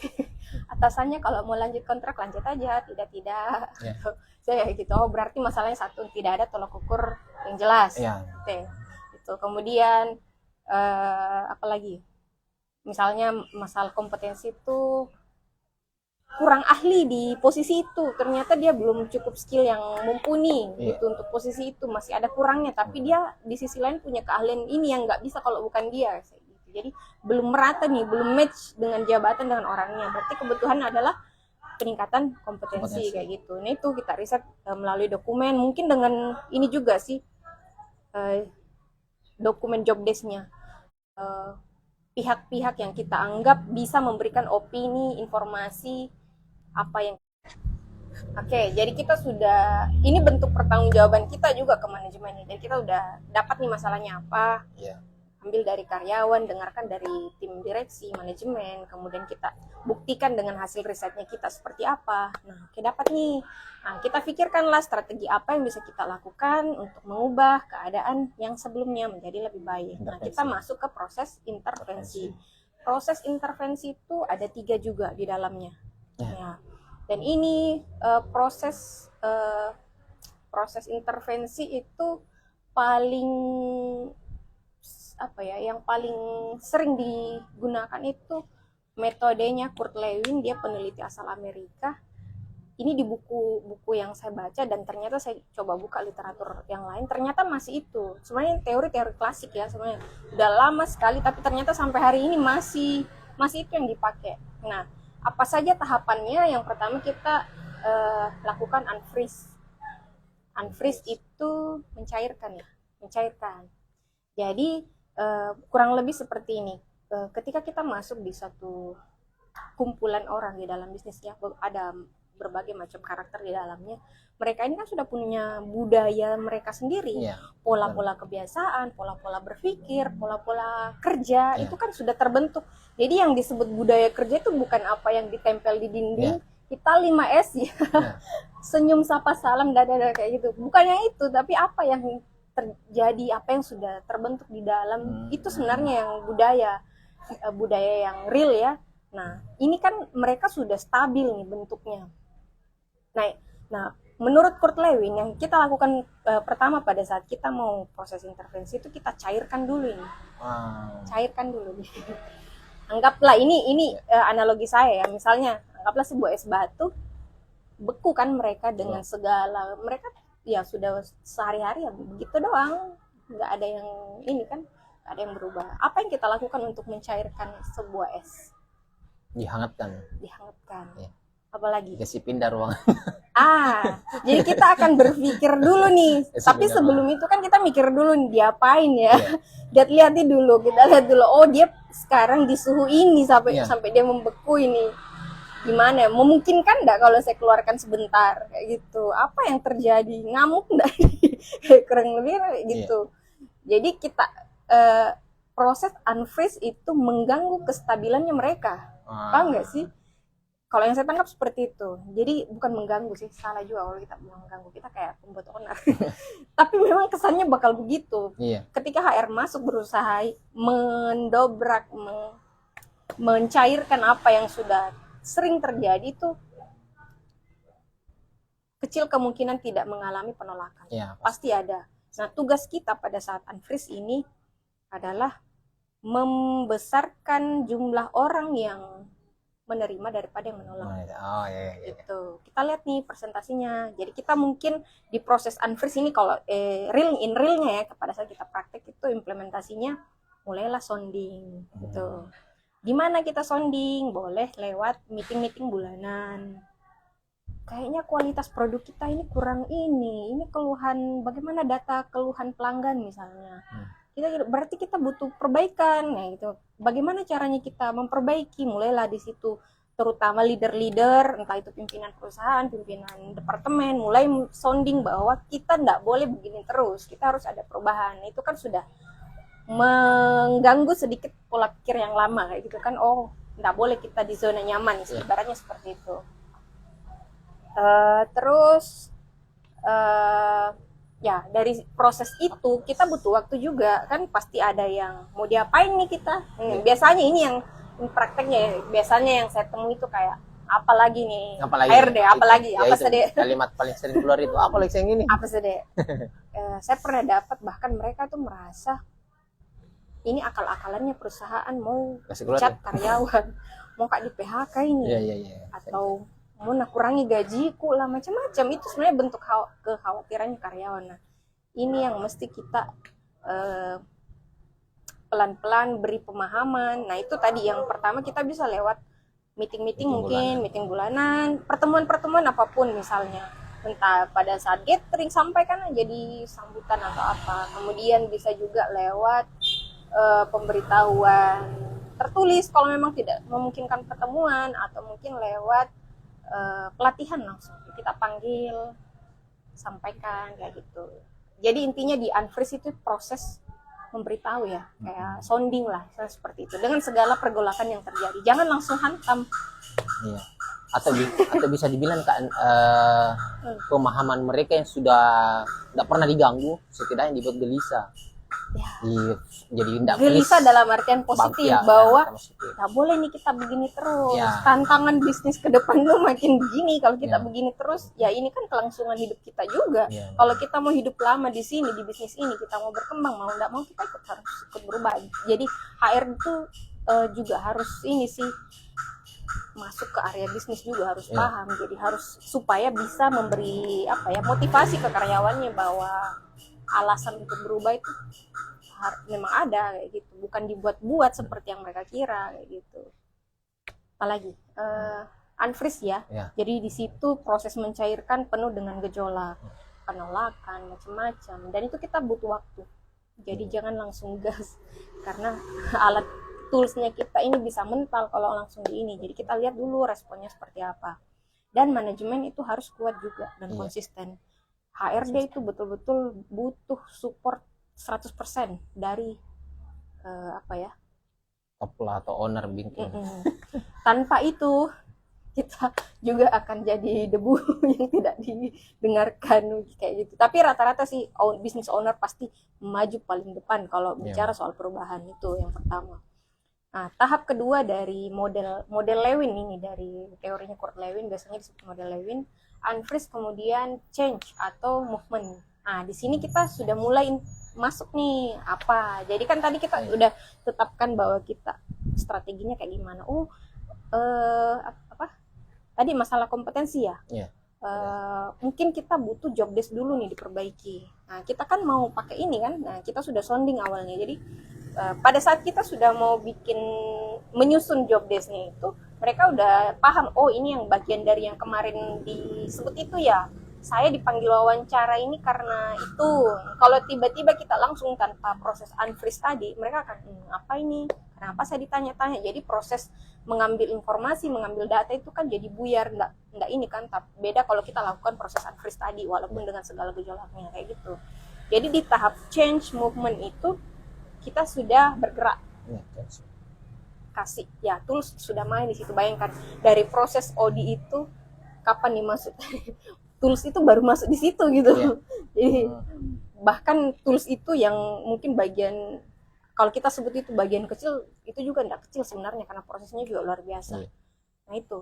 atasannya kalau mau lanjut kontrak lanjut aja, tidak saya gitu. Oh, berarti masalahnya satu, tidak ada tolak ukur yang jelas. Oke, itu kemudian apa lagi, misalnya masalah kompetensi itu kurang ahli di posisi itu, ternyata dia belum cukup skill yang mumpuni gitu untuk posisi itu, masih ada kurangnya, tapi dia di sisi lain punya keahlian ini yang nggak bisa kalau bukan dia gitu. Jadi belum merata nih, belum match dengan jabatan dengan orangnya, berarti kebutuhan adalah peningkatan kompetensi kayak gitu. Nah itu kita riset melalui dokumen, mungkin dengan ini juga sih dokumen job desk-nya, pihak-pihak yang kita anggap bisa memberikan opini, informasi apa yang jadi kita sudah, ini bentuk pertanggungjawaban kita juga ke manajemen. Jadi kita udah dapat nih masalahnya apa, ambil dari karyawan, dengarkan dari tim direksi, manajemen, kemudian kita buktikan dengan hasil risetnya kita seperti apa. Nah, dapat nih. Nah, kita pikirkanlah strategi apa yang bisa kita lakukan untuk mengubah keadaan yang sebelumnya menjadi lebih baik. Nah, kita masuk ke proses intervensi. Proses intervensi itu ada 3 juga di dalamnya. Ya. Dan ini proses intervensi itu paling yang paling sering digunakan itu metodenya Kurt Lewin, dia peneliti asal Amerika. Ini di buku yang saya baca, dan ternyata saya coba buka literatur yang lain, ternyata masih itu. Sebenarnya teori-teori klasik ya, sebenarnya udah lama sekali, tapi ternyata sampai hari ini masih itu yang dipakai. Nah, apa saja tahapannya? Yang pertama kita lakukan unfreeze. Unfreeze itu mencairkan. Jadi kurang lebih seperti ini. Ketika kita masuk di satu kumpulan orang di dalam bisnisnya, ada berbagai macam karakter di dalamnya. Mereka ini kan sudah punya budaya mereka sendiri, pola-pola kebiasaan, pola-pola berpikir, pola-pola kerja, itu kan sudah terbentuk. Jadi yang disebut budaya kerja itu bukan apa yang ditempel di dinding, kita 5S senyum, sapa, salam, dada kayak gitu. Bukannya itu, tapi apa yang terjadi, apa yang sudah terbentuk di dalam, itu sebenarnya yang budaya yang real ya. Nah, ini kan mereka sudah stabil nih bentuknya. Nah, menurut Kurt Lewin yang kita lakukan pertama pada saat kita mau proses intervensi itu kita cairkan dulu ini. Cairkan dulu. Anggaplah ini analogi saya ya, misalnya anggaplah sebuah es batu, beku kan mereka dengan segala, mereka ya sudah sehari-hari ya begitu doang, nggak ada yang ini kan, nggak ada yang berubah. Apa yang kita lakukan untuk mencairkan sebuah es? Dihangatkan. Apalagi? Kasih pindah ruangan. Jadi kita akan berpikir dulu nih. Tapi sebelum itu kan kita mikir dulu nih, diapain ya? Kita lihat dulu. Oh, dia sekarang di suhu ini sampai dia membeku ini. Gimana? Memungkinkan enggak kalau saya keluarkan sebentar kayak gitu? Apa yang terjadi? Ngamuk enggak? Kurang lebih gitu. Jadi kita proses unfreeze itu mengganggu kestabilannya mereka. Paham nggak sih? Kalau yang saya tangkap seperti itu. Jadi bukan mengganggu sih, salah juga kalau kita bilang mengganggu, kita kayak pembuat owner. Tapi memang kesannya bakal begitu. Iya. Ketika HR masuk berusaha mendobrak, mencairkan apa yang sudah sering terjadi, itu kecil kemungkinan tidak mengalami penolakan. Iya, pasti ada. Nah, tugas kita pada saat unfreeze ini adalah membesarkan jumlah orang yang menerima daripada yang menolak. Oh iya. Gitu. Kita lihat nih presentasinya. Jadi kita mungkin di proses unfreeze ini kalau realnya ya, pada saat kita praktek itu implementasinya mulailah sounding gitu. Gimana kita sounding? Boleh lewat meeting-meeting bulanan. Kayaknya kualitas produk kita ini kurang ini keluhan, bagaimana data keluhan pelanggan misalnya. Berarti kita butuh perbaikan ya gitu. Bagaimana caranya kita memperbaiki? Mulailah di situ, terutama leader-leader, entah itu pimpinan perusahaan, pimpinan departemen, mulai sounding bahwa kita enggak boleh begini terus, kita harus ada perubahan. Itu kan sudah mengganggu sedikit pola pikir yang lama kayak gitu kan. Oh, enggak boleh kita di zona nyaman, ibaratnya seperti itu. Terus ya dari proses itu kita butuh waktu juga kan, pasti ada yang mau diapain nih kita. Biasanya ini yang prakteknya, biasanya yang saya temui itu kayak apalagi nih HRD, apalagi ya, apa sedek kalimat paling sering keluar itu apalagi yang ini apa sedek. Saya pernah dapat bahkan mereka tuh merasa ini akal-akalannya perusahaan mau cat karyawan, mau kak di PHK ini, atau mau kurangi gajiku lah, macam-macam. Itu sebenarnya bentuk kekhawatirannya karyawan. Nah, ini yang mesti kita pelan-pelan beri pemahaman. Nah, itu tadi yang pertama kita bisa lewat meeting mungkin, meeting bulanan, pertemuan apapun misalnya. Entah pada saat gathering sampaikan aja di sambutan atau apa. Kemudian bisa juga lewat pemberitahuan tertulis kalau memang tidak memungkinkan pertemuan, atau mungkin lewat pelatihan langsung kita panggil, sampaikan kayak gitu. Jadi intinya di unfreeze itu proses memberitahu ya, kayak sounding lah, seperti itu, dengan segala pergolakan yang terjadi. Jangan langsung hantam. Iya. Atau bisa dibilang kan pemahaman mereka yang sudah tidak pernah diganggu setidaknya dibuat gelisah. Ya. Jadi tidak gelisah dalam artian positif, bahwa nggak boleh nih kita begini terus. Tantangan bisnis ke depan tuh makin begini. Kalau kita begini terus, ya ini kan kelangsungan hidup kita juga. Kalau kita mau hidup lama di sini, di bisnis ini, kita mau berkembang, mau nggak mau kita harus ikut berubah. Jadi HR itu juga harus ini sih, masuk ke area bisnis juga harus paham. Jadi harus supaya bisa memberi motivasi ke karyawannya bahwa alasan untuk berubah itu memang ada kayak gitu, bukan dibuat-buat seperti yang mereka kira kayak gitu. Apalagi unfreeze ya. Jadi di situ proses mencairkan penuh dengan gejolak, penolakan, macam-macam, dan itu kita butuh waktu. Jadi jangan langsung gas, karena alat toolsnya kita ini bisa mental kalau langsung di ini. Jadi kita lihat dulu responnya seperti apa, dan manajemen itu harus kuat juga dan konsisten. HRD itu betul-betul butuh support 100% dari top lah atau owner bingking. Tanpa itu kita juga akan jadi debu yang tidak didengarkan kayak gitu. Tapi rata-rata sih business owner pasti maju paling depan kalau bicara soal perubahan. Itu yang pertama. Nah, tahap kedua dari model Lewin ini, dari teorinya Kurt Lewin, biasanya disebut model Lewin, unfreeze kemudian change atau movement. Nah, di sini kita sudah mulai masuk nih apa. Jadi kan tadi kita udah tetapkan bahwa kita strateginya kayak gimana. Tadi masalah kompetensi ya. Mungkin kita butuh job desk dulu nih diperbaiki. Nah, kita kan mau pakai ini kan. Nah, kita sudah sounding awalnya. Jadi pada saat kita sudah mau menyusun job desk-nya itu, mereka udah paham, oh ini yang bagian dari yang kemarin disebut itu ya, saya dipanggil wawancara ini karena itu. Kalau tiba-tiba kita langsung tanpa proses unfreeze tadi, mereka akan apa ini, kenapa saya ditanya-tanya. Jadi proses mengambil informasi, mengambil data itu kan jadi buyar, nggak ini kan. Beda kalau kita lakukan proses unfreeze tadi, walaupun dengan segala gejolaknya kayak gitu. Jadi di tahap change movement itu kita sudah bergerak. Ya, Kasih ya, tools sudah main di situ. Bayangkan dari proses Odi itu kapan nih masuk tools itu baru masuk di situ gitu. Jadi bahkan tools itu yang mungkin bagian, kalau kita sebut itu bagian kecil, itu juga tidak kecil sebenarnya karena prosesnya juga luar biasa. Nah itu,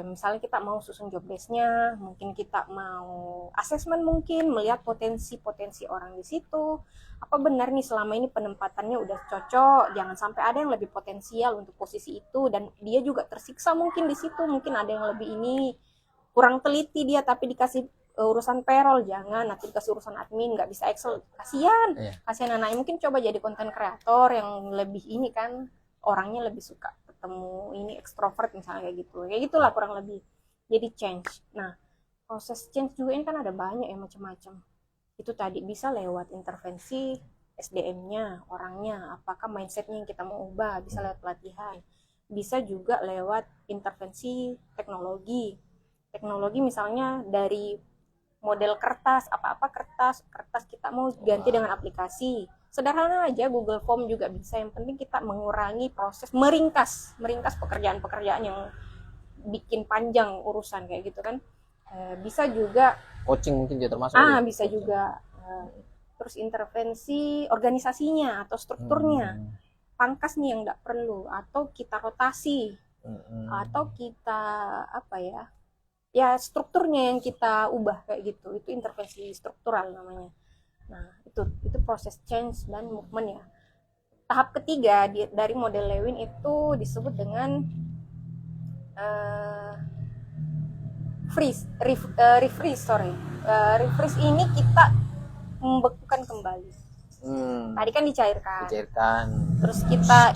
misalnya kita mau susun job desk-nya, mungkin kita mau asesmen, mungkin melihat potensi-potensi orang di situ. Apa benar nih selama ini penempatannya udah cocok, jangan sampai ada yang lebih potensial untuk posisi itu, dan dia juga tersiksa mungkin di situ, mungkin ada yang lebih ini, kurang teliti dia tapi dikasih urusan payroll, jangan, nanti dikasih urusan admin, nggak bisa Excel, kasihan. Kasihan anaknya, mungkin coba jadi konten kreator yang lebih ini kan, orangnya lebih suka ketemu ini ekstrovert misalnya, kayak gitulah kurang lebih. Jadi change. Nah, proses change juga ini kan ada banyak ya, macam-macam. Itu tadi bisa lewat intervensi SDM-nya, orangnya, apakah mindset-nya yang kita mau ubah, bisa lewat pelatihan. Bisa juga lewat intervensi teknologi. Teknologi misalnya dari model kertas, apa-apa kertas kita mau ganti dengan aplikasi. Sederhana aja, Google Form juga bisa. Yang penting kita mengurangi proses, meringkas pekerjaan-pekerjaan yang bikin panjang urusan kayak gitu kan. Bisa juga coaching mungkin juga termasuk. Bisa juga. Terus intervensi organisasinya atau strukturnya. Pangkas nih yang nggak perlu, atau kita rotasi, atau kita ya strukturnya yang kita ubah kayak gitu. Itu intervensi struktural namanya. Nah, itu proses change dan movement ya. Tahap ketiga dari model Lewin itu disebut dengan refreeze ini kita membekukan kembali. Tadi kan dicairkan. Terus kita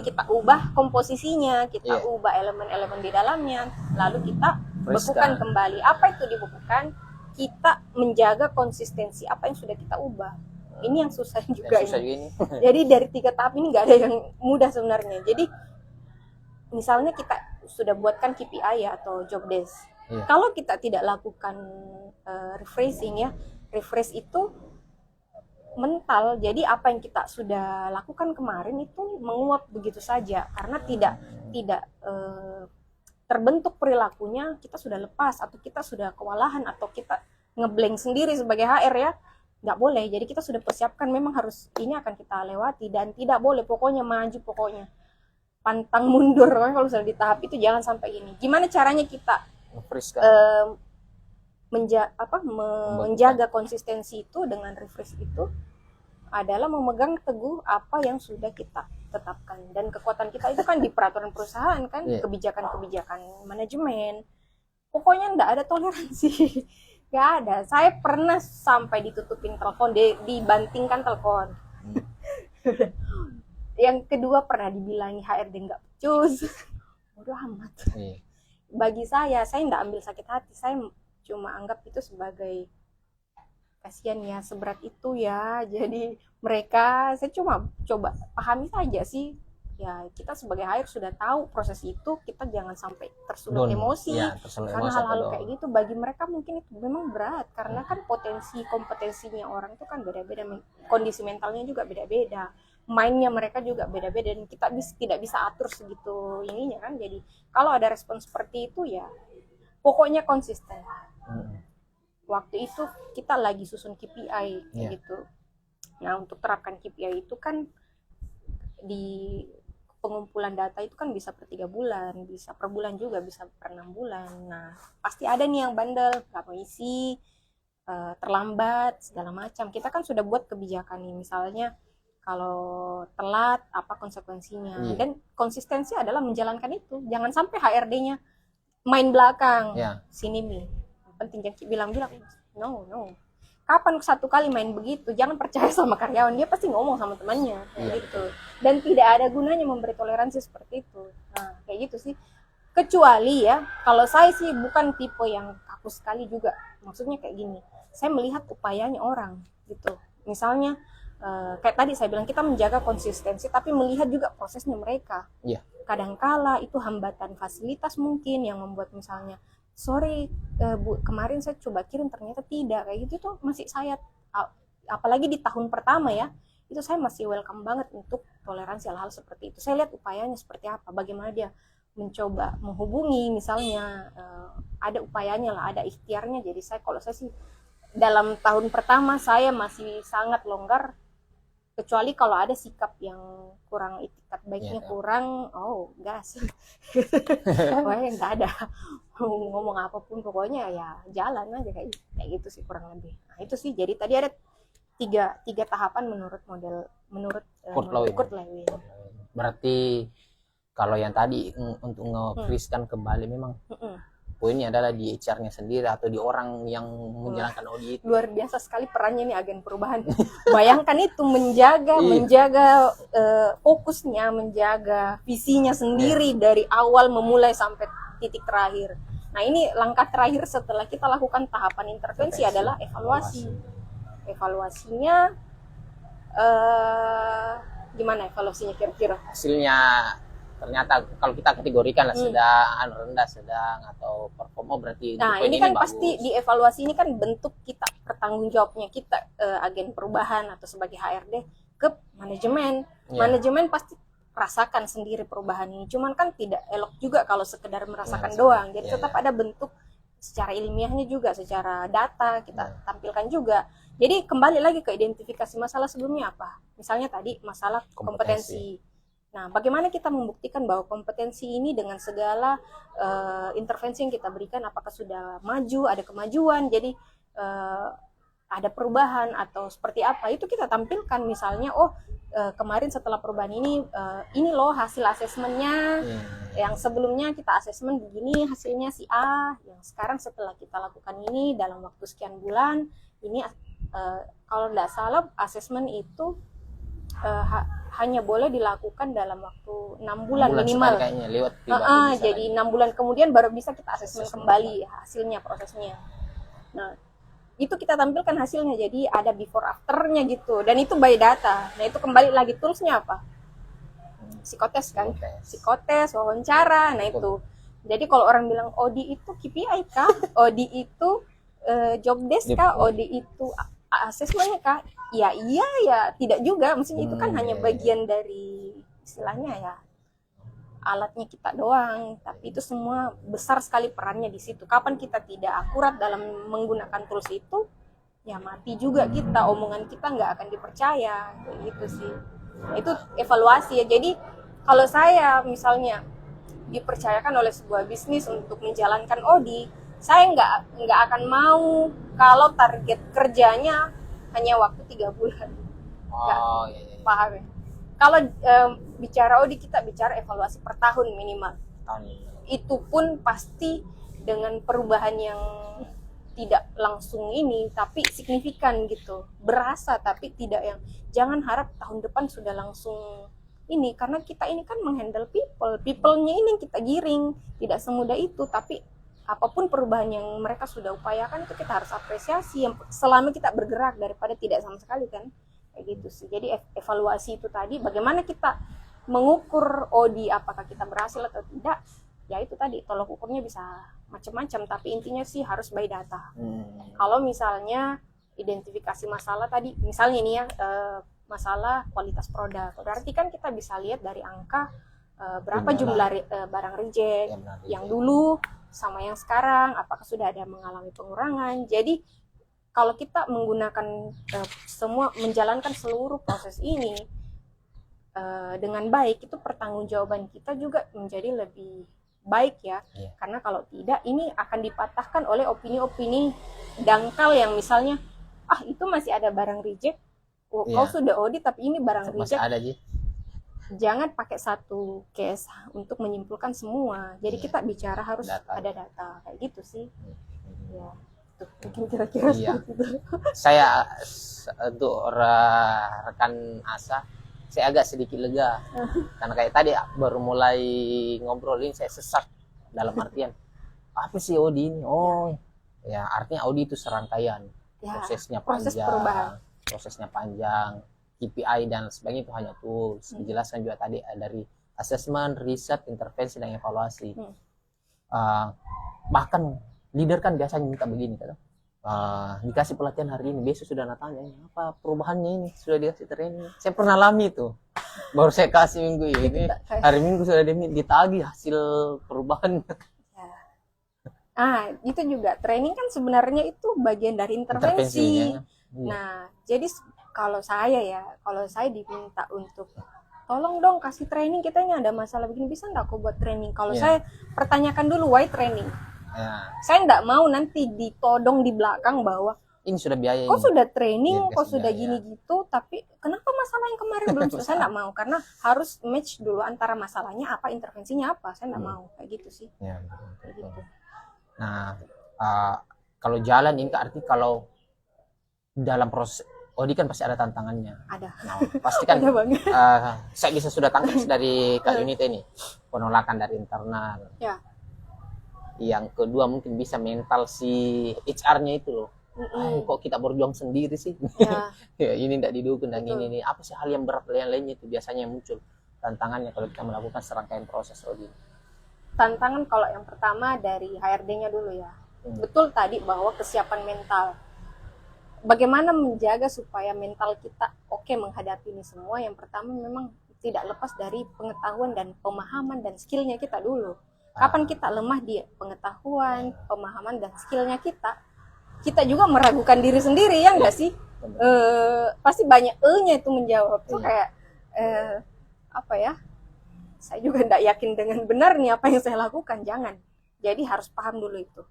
kita ubah komposisinya, kita ubah elemen-elemen di dalamnya, lalu kita bekukan kembali. Apa itu dibekukan? Kita menjaga konsistensi apa yang sudah kita ubah. Ini yang susah juga. Jadi dari 3 tahap ini nggak ada yang mudah sebenarnya. Jadi misalnya kita sudah buatkan KPI ya, atau job desk. Kalau kita tidak lakukan refreshing ya, refresh itu mental. Jadi apa yang kita sudah lakukan kemarin itu menguap begitu saja karena tidak terbentuk perilakunya, kita sudah lepas atau kita sudah kewalahan atau kita ngeblank sendiri sebagai HR ya, nggak boleh. Jadi kita sudah persiapkan, memang harus ini akan kita lewati dan tidak boleh pokoknya maju, pokoknya pantang mundur. Kalau sudah di tahap itu jangan sampai ini. Gimana caranya kita menjaga konsistensi itu dengan refresh itu adalah memegang teguh apa yang sudah kita tetapkan, dan kekuatan kita itu kan di peraturan perusahaan kan, kebijakan-kebijakan manajemen. Pokoknya enggak ada toleransi. Enggak ada. Saya pernah sampai ditutupin telepon, dibantingkan telepon. Yang kedua pernah dibilangi HRD enggak becus. Bodoh amat. Bagi saya enggak ambil sakit hati. Saya cuma anggap itu sebagai kasihan ya, seberat itu ya. Jadi mereka, saya cuma coba pahami saja sih ya, kita sebagai HR sudah tahu proses itu, kita jangan sampai tersulut emosi karena hal-hal kayak gitu. Bagi mereka mungkin itu memang berat karena kan kompetensinya orang itu kan beda-beda, kondisi mentalnya juga beda-beda, mainnya mereka juga beda-beda, dan kita tidak bisa atur segitu ininya kan. Jadi kalau ada respon seperti itu ya pokoknya konsisten. Waktu itu kita lagi susun KPI gitu. Nah, untuk terapkan KPI itu kan di pengumpulan data itu kan bisa per 3 bulan, bisa per bulan juga, bisa per 6 bulan. Nah, pasti ada nih yang bandel, nggak mau isi, terlambat, segala macam. Kita kan sudah buat kebijakan nih, misalnya kalau telat apa konsekuensinya. Dan konsistensi adalah menjalankan itu. Jangan sampai HRD-nya main belakang. Sini Mi, penting jangan bilang-bilang no. Kapan satu kali main begitu? Jangan percaya sama karyawan, dia pasti ngomong sama temannya gitu. Dan tidak ada gunanya memberi toleransi seperti itu. Nah, kayak gitu sih. Kecuali ya, kalau saya sih bukan tipe yang kaku sekali juga. Maksudnya kayak gini, saya melihat upayanya orang gitu. Misalnya kayak tadi saya bilang, kita menjaga konsistensi tapi melihat juga prosesnya mereka. Kadangkala itu hambatan fasilitas mungkin yang membuat misalnya, sorry Bu, kemarin saya coba kirim ternyata tidak, kayak gitu tuh masih saya, apalagi di tahun pertama ya, itu saya masih welcome banget untuk toleransi hal-hal seperti itu. Saya lihat upayanya seperti apa, bagaimana dia mencoba menghubungi misalnya, ada upayanya lah, ada ikhtiarnya. Jadi kalau saya sih dalam tahun pertama saya masih sangat longgar, kecuali kalau ada sikap yang kurang, itikat baiknya kurang, gas. Pokoknya nggak ada ngomong apapun, pokoknya ya jalan aja kayak gitu sih kurang lebih. Nah itu sih, jadi tadi ada tiga tahapan menurut Kurt Lewin. Berarti kalau yang tadi untuk nge-freeze-kan kembali memang poinnya adalah di HR-nya sendiri atau di orang yang menjalankan audit. Luar biasa sekali perannya nih agen perubahan. Bayangkan itu menjaga fokusnya, menjaga visinya sendiri dari awal memulai sampai titik terakhir. Nah ini langkah terakhir setelah kita lakukan tahapan intervensi adalah evaluasi. Evaluasinya gimana evaluasinya kira-kira? Hasilnya ternyata kalau kita kategorikan lah sedang, rendah, sedang, atau performa, berarti nah ini kan pasti di evaluasi ini kan bentuk kita pertanggung jawabnya kita, agen perubahan atau sebagai HRD ke manajemen. Manajemen pasti rasakan sendiri perubahan ini, cuman kan tidak elok juga kalau sekedar merasakan doang. Jadi tetap ada bentuk secara ilmiahnya juga, secara data kita tampilkan juga. Jadi kembali lagi ke identifikasi masalah sebelumnya apa, misalnya tadi masalah kompetensi. Nah, bagaimana kita membuktikan bahwa kompetensi ini dengan segala intervensi yang kita berikan, apakah sudah maju, ada kemajuan, jadi ada perubahan atau seperti apa, itu kita tampilkan. Misalnya, kemarin setelah perubahan ini loh hasil asesmennya, yang sebelumnya kita asesmen begini, hasilnya si A, yang sekarang setelah kita lakukan ini dalam waktu sekian bulan, ini kalau tidak salah asesmen itu hanya boleh dilakukan dalam waktu 6 bulan minimal. Jadi 6 bulan kemudian baru bisa kita asesmen kembali hasilnya, prosesnya. Nah, itu kita tampilkan hasilnya, jadi ada before afternya gitu, dan itu by data. Nah itu kembali lagi toolsnya apa? Psikotes kan, psikotes, wawancara. Nah itu, jadi kalau orang bilang ODI itu KPI kah? ODI itu job desk kah? ODI itu asesmennya kah? Ya iya ya tidak juga, maksudnya itu kan hanya bagian dari istilahnya ya alatnya kita doang, tapi itu semua besar sekali perannya di situ. Kapan kita tidak akurat dalam menggunakan tools itu, ya mati juga kita, omongan kita nggak akan dipercaya, kayak gitu sih. Nah, itu evaluasi ya. Jadi kalau saya misalnya dipercayakan oleh sebuah bisnis untuk menjalankan ODI, saya nggak akan mau kalau target kerjanya hanya waktu 3 bulan. Paham ya? Kalau bicara ODI, kita bicara evaluasi per tahun minimal. Itu pun pasti dengan perubahan yang tidak langsung ini, tapi signifikan gitu. Berasa, tapi tidak yang, jangan harap tahun depan sudah langsung ini, karena kita ini kan menghandle people-nya ini yang kita giring. Tidak semudah itu, tapi apapun perubahan yang mereka sudah upayakan itu kita harus apresiasi, yang selama kita bergerak daripada tidak sama sekali kan, kayak gitu sih. Jadi evaluasi itu tadi, bagaimana kita mengukur ODI apakah kita berhasil atau tidak, ya itu tadi tolok ukurnya bisa macam-macam, tapi intinya sih harus by data. Kalau misalnya identifikasi masalah tadi, misalnya ini ya masalah kualitas produk, berarti kan kita bisa lihat dari angka berapa jumlah barang reject yang dulu sama yang sekarang, apakah sudah ada mengalami pengurangan. Jadi kalau kita menggunakan menjalankan seluruh proses ini dengan baik, itu pertanggungjawaban kita juga menjadi lebih baik ya. Karena kalau tidak, ini akan dipatahkan oleh opini-opini dangkal yang misalnya, itu masih ada barang reject, kau sudah audit tapi ini barang reject. Masih ada, Jangan pakai satu case untuk menyimpulkan semua. Jadi kita bicara harus ada data kayak gitu sih. Ya, tuh mungkin kira-kira seperti itu. Saya untuk rekan Asa, saya agak sedikit lega karena kayak tadi baru mulai ngobrol ini saya sesak dalam artian apa sih ODI ini? Ya artinya ODI itu serangkaian, prosesnya panjang. KPI dan sebagainya itu hanya tools. Dijelaskan juga tadi dari assessment, riset, intervensi, dan evaluasi. Bahkan leader kan biasanya minta begini, dikasih pelatihan hari ini, besok sudah natanya apa perubahannya ini, sudah dikasih training. Saya pernah alami itu, baru saya kasih minggu ini, hari Minggu sudah ditagih hasil perubahan. Itu juga training kan sebenarnya itu bagian dari intervensi. Iya. Nah, jadi kalau saya diminta untuk tolong dong kasih training, kita ini ada masalah begini, bisa nggak aku buat training? Kalau saya pertanyakan dulu why training. Saya nggak mau nanti ditodong di belakang bahwa ini sudah biaya. Kok sudah training, kok sudah gini gitu, tapi kenapa masalah yang kemarin belum selesai? Saya nggak mau, karena harus match dulu antara masalahnya apa, intervensinya apa. Saya nggak mau kayak gitu sih. Ya, kayak gitu. Nah, kalau jalan ini arti kalau dalam proses Odi kan pasti ada tantangannya. Ada. Nah, pasti kan. Ada banget. Saya bisa sudah tangkap dari Kak Yunita ini, penolakan dari internal. Ya. Yang kedua mungkin bisa mental si HR-nya itu loh. Kok kita berjuang sendiri sih? Ya. Ya, ini tidak didukung dan ini apa sih hal yang berat lainnya itu biasanya muncul tantangannya kalau kita melakukan serangkaian proses Odi. Tantangan kalau yang pertama dari HRD-nya dulu ya. Betul tadi bahwa kesiapan mental. Bagaimana menjaga supaya mental kita oke menghadapi ini semua? Yang pertama memang tidak lepas dari pengetahuan dan pemahaman dan skillnya kita dulu. Kapan kita lemah di pengetahuan, pemahaman dan skillnya kita juga meragukan diri sendiri, ya enggak sih? Pasti banyak E-nya itu menjawab. Itu kayak apa ya? Saya juga tidak yakin dengan benar nih apa yang saya lakukan. Jangan. Jadi harus paham dulu itu.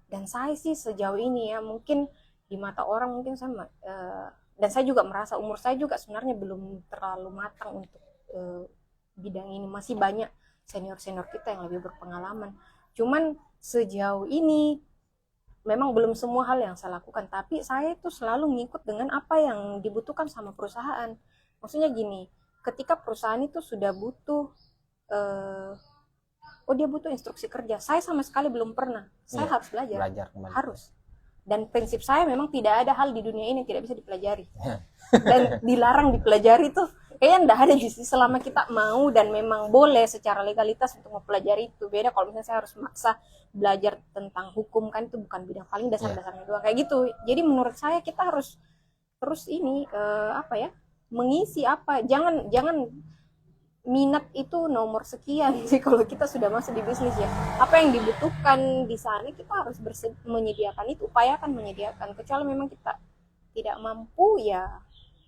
Dan saya sih sejauh ini ya, mungkin di mata orang mungkin sama, dan saya juga merasa umur saya juga sebenarnya belum terlalu matang untuk bidang ini. Masih banyak senior-senior kita yang lebih berpengalaman. Cuman sejauh ini memang belum semua hal yang saya lakukan, tapi saya itu selalu ngikut dengan apa yang dibutuhkan sama perusahaan. Maksudnya gini, ketika perusahaan itu sudah butuh, dia butuh instruksi kerja, saya sama sekali belum pernah. Saya harus belajar harus. Dan prinsip saya memang tidak ada hal di dunia ini yang tidak bisa dipelajari. Dan dilarang dipelajari itu kayaknya enggak ada sih, selama kita mau dan memang boleh secara legalitas untuk mempelajari itu. Beda kalau misalnya saya harus maksa belajar tentang hukum, kan itu bukan bidang paling dasar-dasarnya doang kayak gitu. Jadi menurut saya kita harus terus ini mengisi apa, jangan minat itu nomor sekian sih kalau kita sudah masuk di bisnis ya. Apa yang dibutuhkan di sana kita harus menyediakan itu, upayakan menyediakan. Kecuali memang kita tidak mampu ya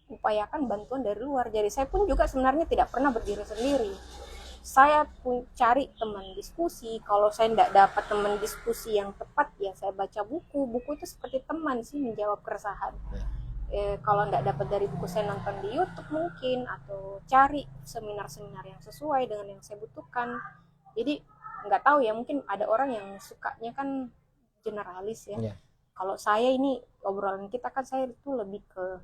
upayakan bantuan dari luar. Jadi saya pun juga sebenarnya tidak pernah berdiri sendiri. Saya pun cari teman diskusi. Kalau saya tidak dapat teman diskusi yang tepat ya saya baca buku. Buku itu seperti teman sih menjawab keresahan. Kalau nggak dapat dari buku, saya nonton di YouTube mungkin, atau cari seminar-seminar yang sesuai dengan yang saya butuhkan. Jadi nggak tahu ya, mungkin ada orang yang sukanya kan generalis ya. Kalau saya ini obrolan kita kan saya itu lebih ke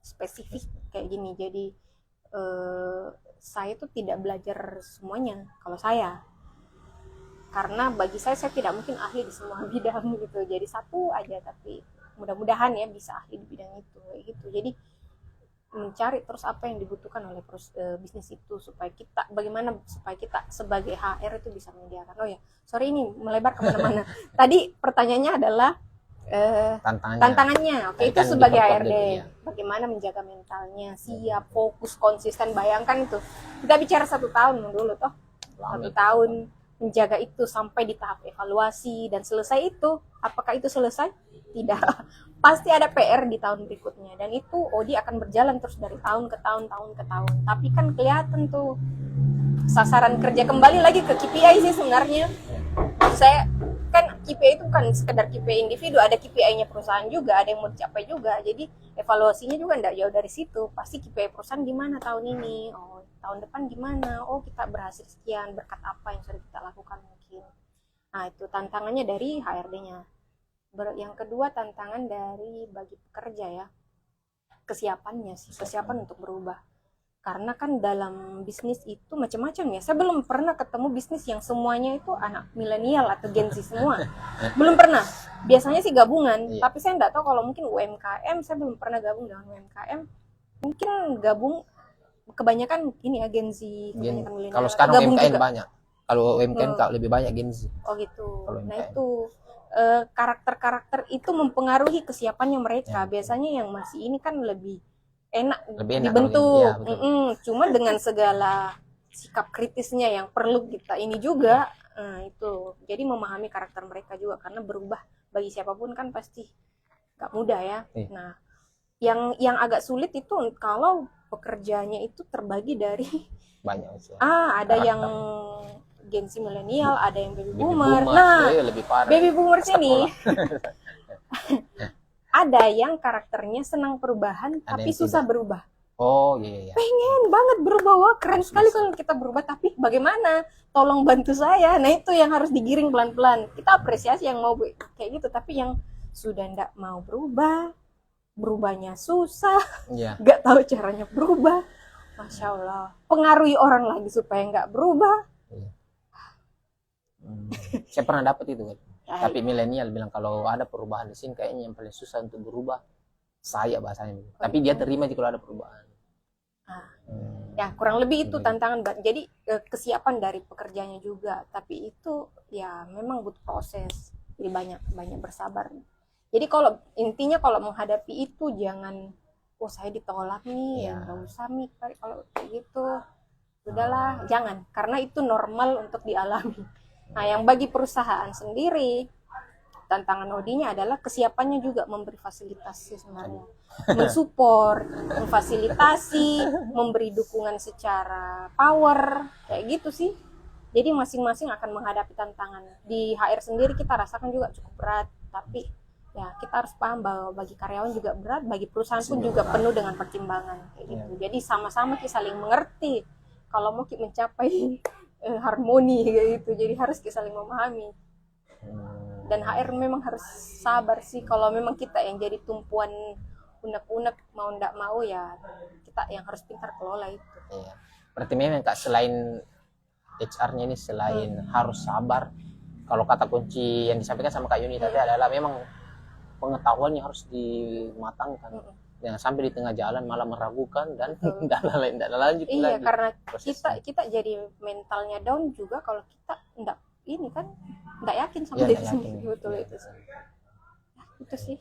spesifik kayak gini. Jadi saya tuh tidak belajar semuanya kalau saya, karena bagi saya tidak mungkin ahli di semua bidang gitu. Jadi satu aja, tapi mudah-mudahan ya bisa ahli di bidang itu gitu. Jadi mencari terus apa yang dibutuhkan oleh bisnis itu, supaya kita sebagai HR itu bisa menyediakan. Oh ya, sorry ini melebar kemana-mana. Tadi pertanyaannya adalah tantangannya. Oke, itu sebagai HRD bagaimana menjaga mentalnya siap, fokus, konsisten. Bayangkan itu kita bicara 1 tahun dulu toh, 1 tahun menjaga itu sampai di tahap evaluasi dan selesai itu. Apakah itu selesai? Tidak, pasti ada PR di tahun berikutnya, dan itu Odi akan berjalan terus dari tahun ke tahun. Tapi kan kelihatan tuh sasaran kerja, kembali lagi ke KPI sih sebenarnya. Saya kan KPI itu bukan sekedar KPI individu, ada KPI-nya perusahaan juga, ada yang mau dicapai juga. Jadi evaluasinya juga enggak jauh dari situ. Pasti KPI perusahaan gimana tahun ini, tahun depan gimana, kita berhasil sekian berkat apa yang sudah kita lakukan mungkin. Nah itu tantangannya dari HRD-nya. Yang kedua tantangan dari bagi pekerja ya, kesiapannya sih, kesiapan untuk berubah. Karena kan dalam bisnis itu macam-macam ya. Saya belum pernah ketemu bisnis yang semuanya itu anak milenial atau Gen Z semua. Belum pernah. Biasanya sih gabungan. Tapi saya nggak tahu kalau mungkin UMKM, saya belum pernah gabung dengan UMKM. Mungkin gabung kebanyakan ini ya Gen Z, kebanyakan milenial. Kalau sekarang UMKM banyak. Kalau UMKM lebih banyak Gen Z. Oh gitu. Nah itu karakter-karakter itu mempengaruhi kesiapannya mereka. Ya. Biasanya yang masih ini kan lebih enak Lebih enak dibentuk. kalau ini, ya, Cuma dengan segala sikap kritisnya yang perlu kita ini juga, itu. Jadi memahami karakter mereka juga, karena berubah bagi siapapun kan pasti nggak mudah ya. Iya. Nah, yang agak sulit itu kalau pekerjaannya itu terbagi dari banyak sih. ada Karakter. yang Gen Z milenial, ada yang baby Baby boomer. boomers, Nah, lebih parah. baby boomers ini Sekolah. ada yang karakternya senang perubahan Ada tapi yang susah tidak. berubah. Oh iya. Pengen banget berubah, wah keren Harus sekali bisa. kalau kita berubah, tapi bagaimana? Tolong bantu saya. Nah, itu yang harus digiring pelan-pelan. Kita apresiasi yang mau kayak gitu, tapi yang sudah nggak mau berubah, berubahnya susah, Iya. nggak tahu caranya berubah. Masya Allah, pengaruhi orang lagi supaya nggak berubah. Saya pernah dapat itu kan. Ya, Tapi milenial bilang kalau ada perubahan di sini kayaknya yang paling susah untuk berubah saya bahasanya. Tapi dia terima aja kalau ada perubahan. ya kurang lebih itu Begitu. tantangan. Jadi kesiapan dari pekerjaannya juga, tapi itu ya memang butuh proses. Jadi banyak bersabar. Jadi kalau intinya kalau menghadapi itu jangan, oh saya ditolak nih, ya Ya. nggak usah nih kalau kayak gitu. Udahlah, jangan, karena itu normal untuk dialami. Nah, yang bagi perusahaan sendiri, tantangan OD-nya adalah kesiapannya juga memberi fasilitas sih sebenarnya. Mensupport, memfasilitasi, memberi dukungan secara power, kayak gitu sih. Jadi masing-masing akan menghadapi tantangan. Di HR sendiri kita rasakan juga cukup berat, tapi ya kita harus paham bahwa bagi karyawan juga berat, bagi perusahaan pun juga penuh dengan pertimbangan kayak gitu. Jadi sama-sama kita saling mengerti kalau mau kita mencapai harmoni kayak gitu. Jadi harus kita saling memahami. Dan HR memang harus sabar sih, kalau memang kita yang jadi tumpuan unek-unek mau ndak mau, ya kita yang harus pintar kelola itu. Iya. Berarti memang Kak, selain HR-nya ini selain harus sabar, kalau kata kunci yang disampaikan sama Kak Yuni tadi adalah memang pengetahuannya harus dimatangkan. Jangan sampai di tengah jalan malah meragukan dan tidak lanjut Iya, lagi. karena prosesnya. kita jadi mentalnya down juga kalau kita ndak ini kan nggak yakin sama Iya, diri nggak sendiri. yakin. Betul itu sih. Itu sih.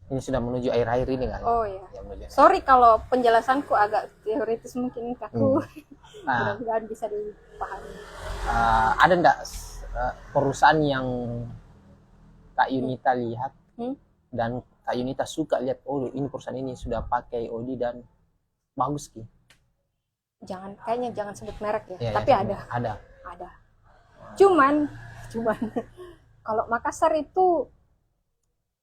Ini sudah menuju akhir-akhir ini kan? Oh ya. Ya, menuju. Sorry kalau penjelasanku agak teoritis, mungkin kaku. Nah, Mudah-mudahan bisa dipahami. ada enggak perusahaan yang Kak Yunita lihat dan Kak Yunita suka lihat, oh ini perusahaan ini sudah pakai OD dan bagus Ki? Kayaknya jangan sebut merek ya, Ya, tapi ya, ada. Cuman kalau Makassar itu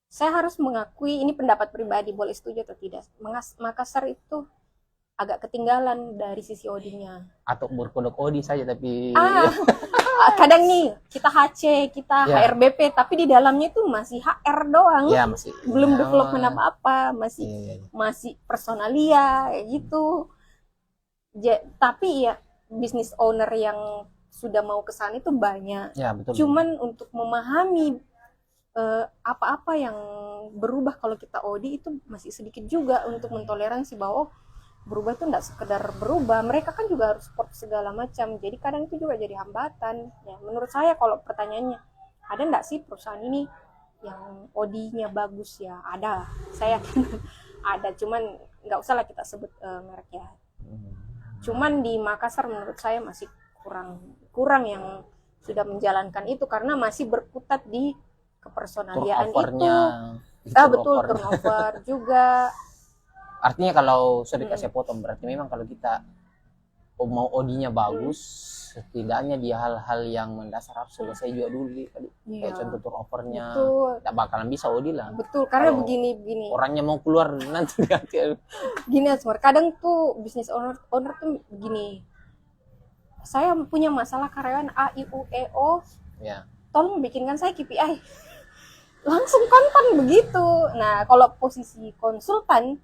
saya harus mengakui, ini pendapat pribadi, boleh setuju atau tidak, Makassar itu agak ketinggalan dari sisi OD-nya. Atau berkodok OD saja tapi Kadang nih kita HC, kita HRBP, tapi di dalamnya itu masih HR doang. ya, masih belum development apa-apa, masih personalia kayak gitu. Tapi ya bisnis owner yang sudah mau ke sana itu banyak. Ya, betul. Cuman untuk memahami apa-apa yang berubah kalau kita OD itu masih sedikit juga untuk mentoleransi bahwa berubah itu enggak sekedar berubah, mereka kan juga harus support segala macam. Jadi kadang itu juga jadi hambatan. Ya, menurut saya kalau pertanyaannya, ada enggak sih perusahaan ini yang OD-nya bagus? Ya ada, saya ada, cuman nggak usah lah kita sebut merek ya. Cuman di Makassar menurut saya masih kurang yang sudah menjalankan itu, karena masih berkutat di kepersonaliaan itu. Betul, turnover juga. Artinya kalau sudah dikasih potong, berarti memang kalau kita mau OD-nya bagus, setidaknya di hal-hal yang mendasar harus selesai juga dulu tadi. Kayak contoh turnovernya, tidak bakalan bisa OD lah. Betul, karena kalau begini. Orangnya mau keluar nanti ganti. Gini Asmar, kadang tuh bisnis owner tuh begini. Saya punya masalah karyawan A, I, U, E, O. Ya. Tolong bikinkan saya KPI. Langsung kontan begitu. Nah, kalau posisi konsultan,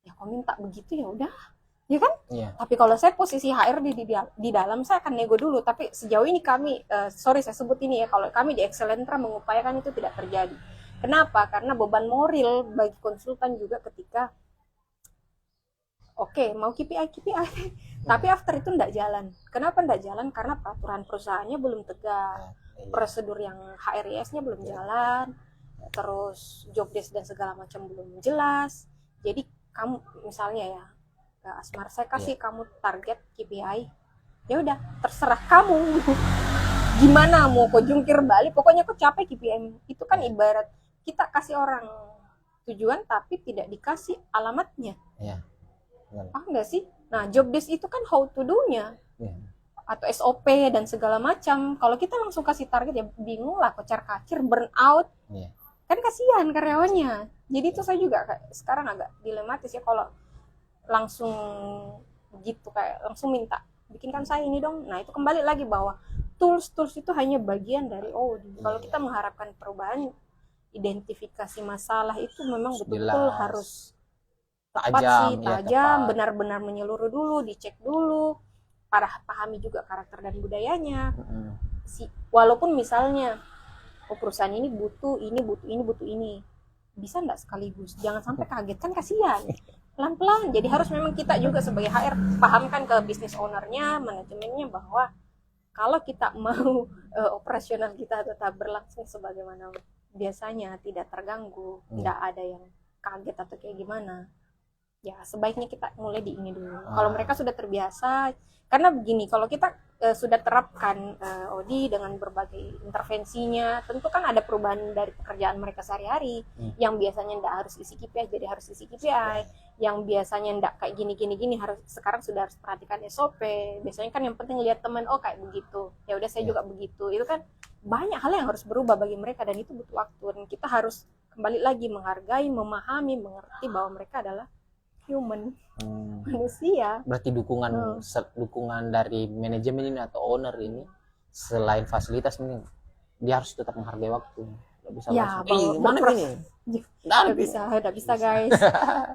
ya kok minta begitu ya udah, ya kan? Iya. Tapi kalau saya posisi HR di dalam, saya akan nego dulu. Tapi sejauh ini kami, sorry saya sebut ini ya, kalau kami di Excelentra mengupayakan itu tidak terjadi. Kenapa? Karena beban moral bagi konsultan juga ketika mau KPI, tapi after itu tidak jalan. Kenapa tidak jalan? Karena peraturan perusahaannya belum tegak. prosedur yang HRIS-nya belum jalan, terus job desk dan segala macam belum jelas. Jadi kamu misalnya ya, Asmar, saya kasih kamu target KPI, ya udah terserah kamu. Gimana mau kau jungkir balik, pokoknya kau capai KPI. Itu kan ibarat kita kasih orang tujuan tapi tidak dikasih alamatnya. Iya. Enggak sih? Nah, job desk itu kan how to do-nya. Atau SOP dan segala macam. Kalau kita langsung kasih target ya bingung lah, kocar-kacir, burn out. Kan kasihan karyawannya. Jadi itu saya juga sekarang agak dilematis ya kalau langsung gitu, kayak langsung minta bikinkan saya ini dong. Nah, itu kembali lagi bahwa tools itu hanya bagian dari kalau kita mengharapkan perubahan, identifikasi masalah itu memang betul-betul harus tepat tajam, benar-benar menyeluruh dulu, dicek dulu, pahami juga karakter dan budayanya. Walaupun misalnya perusahaan ini butuh ini, bisa nggak sekaligus? Jangan sampai kaget, kan kasihan. Pelan-pelan. Jadi harus memang kita juga sebagai HR pahamkan ke business ownernya, manajemennya, bahwa kalau kita mau operasional kita tetap berlangsung sebagaimana biasanya, tidak terganggu, tidak ada yang kaget atau kayak gimana, ya sebaiknya kita mulai di ini dulu. Kalau mereka sudah terbiasa, karena begini, kalau kita sudah terapkan ODI dengan berbagai intervensinya, tentu kan ada perubahan dari pekerjaan mereka sehari-hari. Yang biasanya tidak harus isi KPI jadi harus isi KPI, yang biasanya tidak kayak gini harus sekarang sudah harus perhatikan SOP. Biasanya kan yang penting lihat teman, oh kayak begitu, ya udah saya juga begitu. Itu kan banyak hal yang harus berubah bagi mereka, dan itu butuh waktu, dan kita harus kembali lagi menghargai, memahami, mengerti bahwa mereka adalah human, manusia. Berarti dukungan dari manajemen ini atau owner ini, selain fasilitas ini, dia harus tetap menghargai waktu. Nggak bisa mana ini? Nggak bisa guys.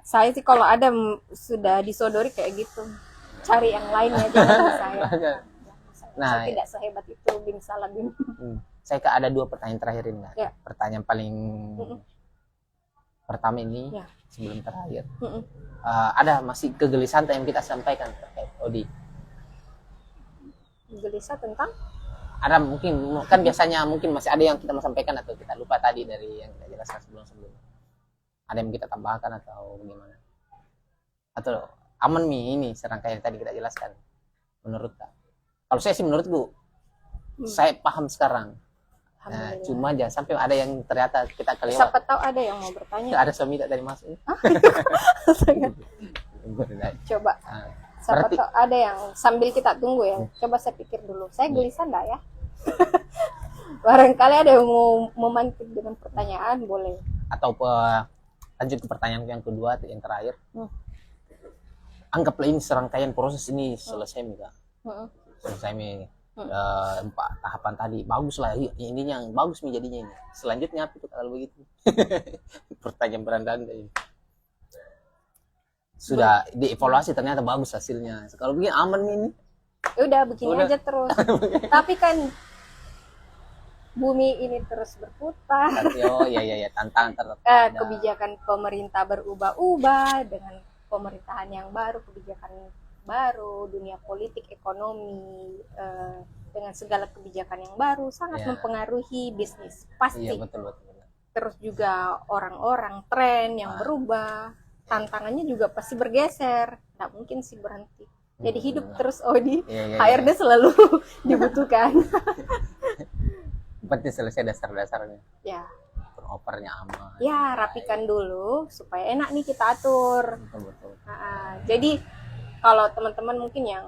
Saya sih kalau ada sudah disodori kayak gitu, cari yang lainnya, jangan saya. Nah, saya tidak sehebat itu, bin Saladin. Saya ada 2 pertanyaan terakhir ini. Pertanyaan paling pertama ini, sebelum terakhir. Ada masih kegelisahan yang kita sampaikan terkait ODI? Gelisah tentang? Ada mungkin, kan biasanya mungkin masih ada yang kita mau sampaikan atau kita lupa tadi dari yang kita jelaskan sebelum-sebelumnya. Ada yang kita tambahkan atau bagaimana? Atau aman ini serangkaian yang tadi kita jelaskan menurut Kak? Kalau saya sih menurutku, saya paham sekarang. Nah, cuma jangan sampai ada yang ternyata kita kelewat. Siapa tahu ada yang mau bertanya. Ada suami tak dari masuk. Coba. Siapa tahu ada yang sambil kita tunggu ya. Coba saya pikir dulu. Saya gelisah enggak ya? Barangkali ada yang mau memantik dengan pertanyaan, boleh. Atau lanjut ke pertanyaan yang kedua atau yang terakhir. Anggaplah ini serangkaian proses ini selesai, Mika. Selesai, Mika. 4 tahapan tadi bagus lah, ini yang bagus nih jadinya ini. Selanjutnya apa itu kalau begitu? Pertanyaan berandalan ini. Sudah dievaluasi ternyata bagus hasilnya. Kalau begini aman ini. Udah begini aja terus. Tapi kan bumi ini terus berputar. Oh iya tantangan kebijakan pemerintah berubah-ubah dengan pemerintahan yang baru, kebijakan baru, dunia politik, ekonomi, dengan segala kebijakan yang baru sangat mempengaruhi bisnis pasti. Betul. Terus juga orang-orang, tren yang berubah, tantangannya juga pasti bergeser, nggak mungkin sih berhenti. Jadi hidup terus ODI, HRD selalu dibutuhkan. Penting selesai dasar-dasarnya. Ya. Opernya aman. Ya, rapikan dulu supaya enak nih kita atur. Betul. Jadi kalau teman-teman mungkin yang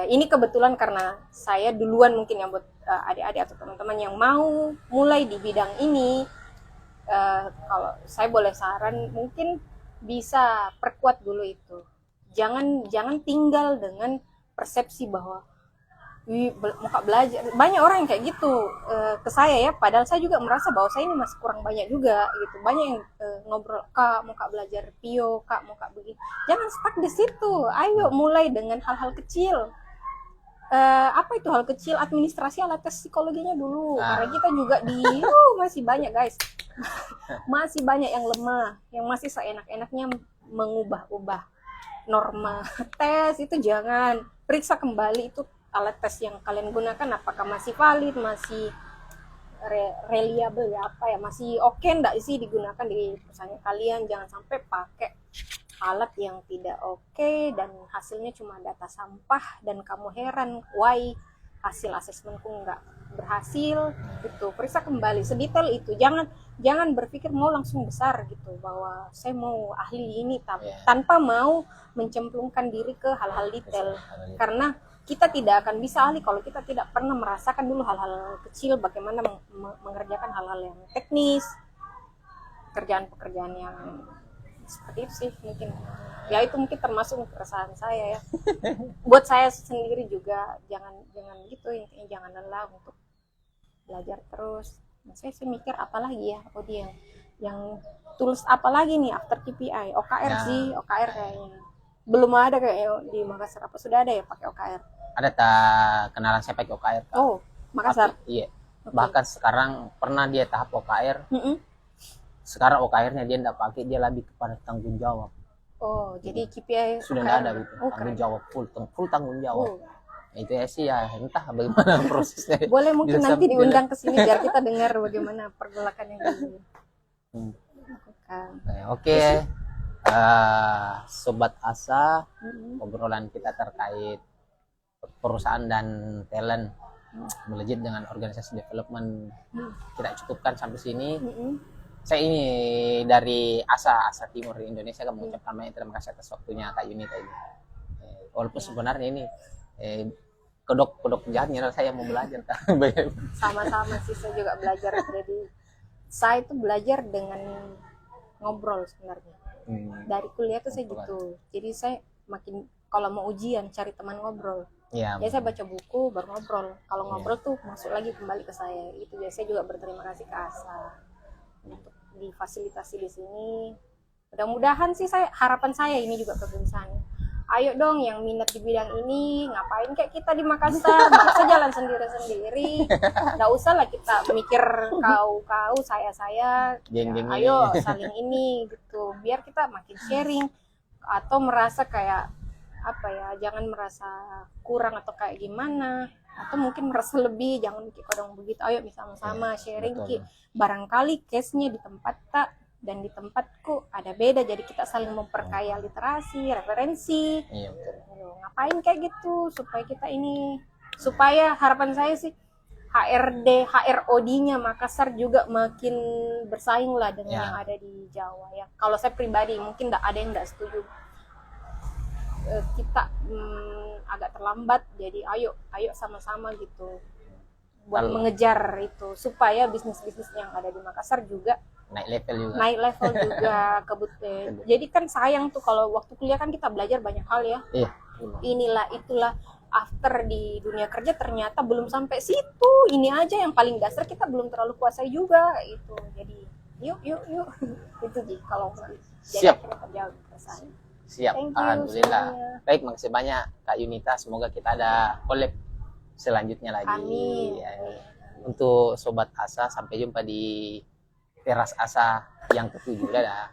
ini kebetulan karena saya duluan mungkin yang buat adik-adik atau teman-teman yang mau mulai di bidang ini, kalau saya boleh saran mungkin bisa perkuat dulu itu. Jangan tinggal dengan persepsi bahwa muka belajar. Banyak orang yang kayak gitu ke saya ya, padahal saya juga merasa bahwa saya ini masih kurang banyak juga gitu. Banyak yang ngobrol, Kak muka belajar PIO, Kak muka begini. Jangan stuck di situ. Ayo mulai dengan hal-hal kecil. Apa itu hal kecil? Administrasi alat tes psikologinya dulu. Karena kita juga masih banyak guys. Masih banyak yang lemah, yang masih seenak-enaknya mengubah-ubah norma tes. Itu jangan. Periksa kembali itu alat tes yang kalian gunakan apakah masih valid, masih reliable ya, apa ya, masih oke enggak sih digunakan di perusahaan kalian. Jangan sampai pakai alat yang tidak oke dan hasilnya cuma data sampah dan kamu heran why hasil asesmenku nggak berhasil. Gitu, periksa kembali sedetail itu. Jangan berpikir mau langsung besar gitu bahwa saya mau ahli ini tanpa mau mencemplungkan diri ke hal-hal detail, karena kita tidak akan bisa ahli kalau kita tidak pernah merasakan dulu hal-hal kecil, bagaimana mengerjakan hal-hal yang teknis, pekerjaan-pekerjaan yang seperti itu sih. Mungkin ya itu mungkin termasuk keresahan saya ya. Buat saya sendiri juga jangan gitu, intinya jangan lelah untuk belajar terus. Nah, saya mikir apalagi ya, dia yang tools apa lagi nih after KPI, OKR ya. Sih OKR kayaknya belum ada kayak di Makassar. Apa sudah ada ya pakai OKR? Ada tak kenalan saya pakai OKR Kak. Oh, Makassar. Iya. Okay. Bahkan sekarang pernah dia tahap OKR. Sekarang OKR-nya dia enggak pakai, dia lebih kepada tanggung jawab. Oh, jadi KPI sudah enggak ada gitu. Tanggung jawab full tanggung jawab. Itu ya sih ya, entah bagaimana prosesnya. Boleh mungkin nanti diundang ke sini biar kita dengar bagaimana pergolakan yang ini. Oke. Sobat Asa, obrolan kita terkait perusahaan dan talent melejit dengan organisasi development kita cukupkan sampai sini. Saya ini dari Asa Timur Indonesia kan mengucapkan banyak terima kasih atas waktunya Kak Yunita ini. Walaupun sebenarnya ini kodok jahatnya saya mau belajar. Sama-sama sih, saya juga belajar. Jadi saya itu belajar dengan ngobrol sebenarnya. Dari kuliah tuh saya gitu. Jadi saya makin kalau mau ujian cari teman ngobrol. Ya saya baca buku baru ngobrol. Kalau ngobrol tuh masuk lagi kembali ke saya. Itu ya, saya juga berterima kasih ke Asa untuk difasilitasi di sini. Mudah-mudahan sih harapan saya ini juga kegelisahan. Ayo dong yang minat di bidang ini, ngapain kayak kita di Makassar, bisa jalan sendiri-sendiri. Nggak usah lah kita mikir kau, saya. Ya, ayo saling ini gitu. Biar kita makin sharing atau merasa kayak apa ya, jangan merasa kurang atau kayak gimana. Atau mungkin merasa lebih, jangan mikir kodong begitu. Ayo sama-sama sharing ki. Barangkali case-nya di tempat tak dan di tempatku ada beda, jadi kita saling memperkaya literasi, referensi. Ngapain kayak gitu supaya harapan saya sih HRD-nya Makassar juga makin bersaing lah dengan yang ada di Jawa ya. Kalau saya pribadi mungkin ada yang nggak setuju kita agak terlambat, jadi ayo sama-sama gitu buat mengejar itu supaya bisnis yang ada di Makassar juga naik level juga jadi kan sayang tuh kalau waktu kuliah kan kita belajar banyak hal ya. Itulah after di dunia kerja ternyata belum sampai situ. Ini aja yang paling dasar kita belum terlalu kuasai juga itu. Jadi yuk itu sih kalau siap kerja. Siap, alhamdulillah. Baik, makasih banyak Kak Yunita. Semoga kita ada collab selanjutnya lagi. Amin. Untuk Sobat Asa, sampai jumpa di Teras Asa yang ke-7. Dadah.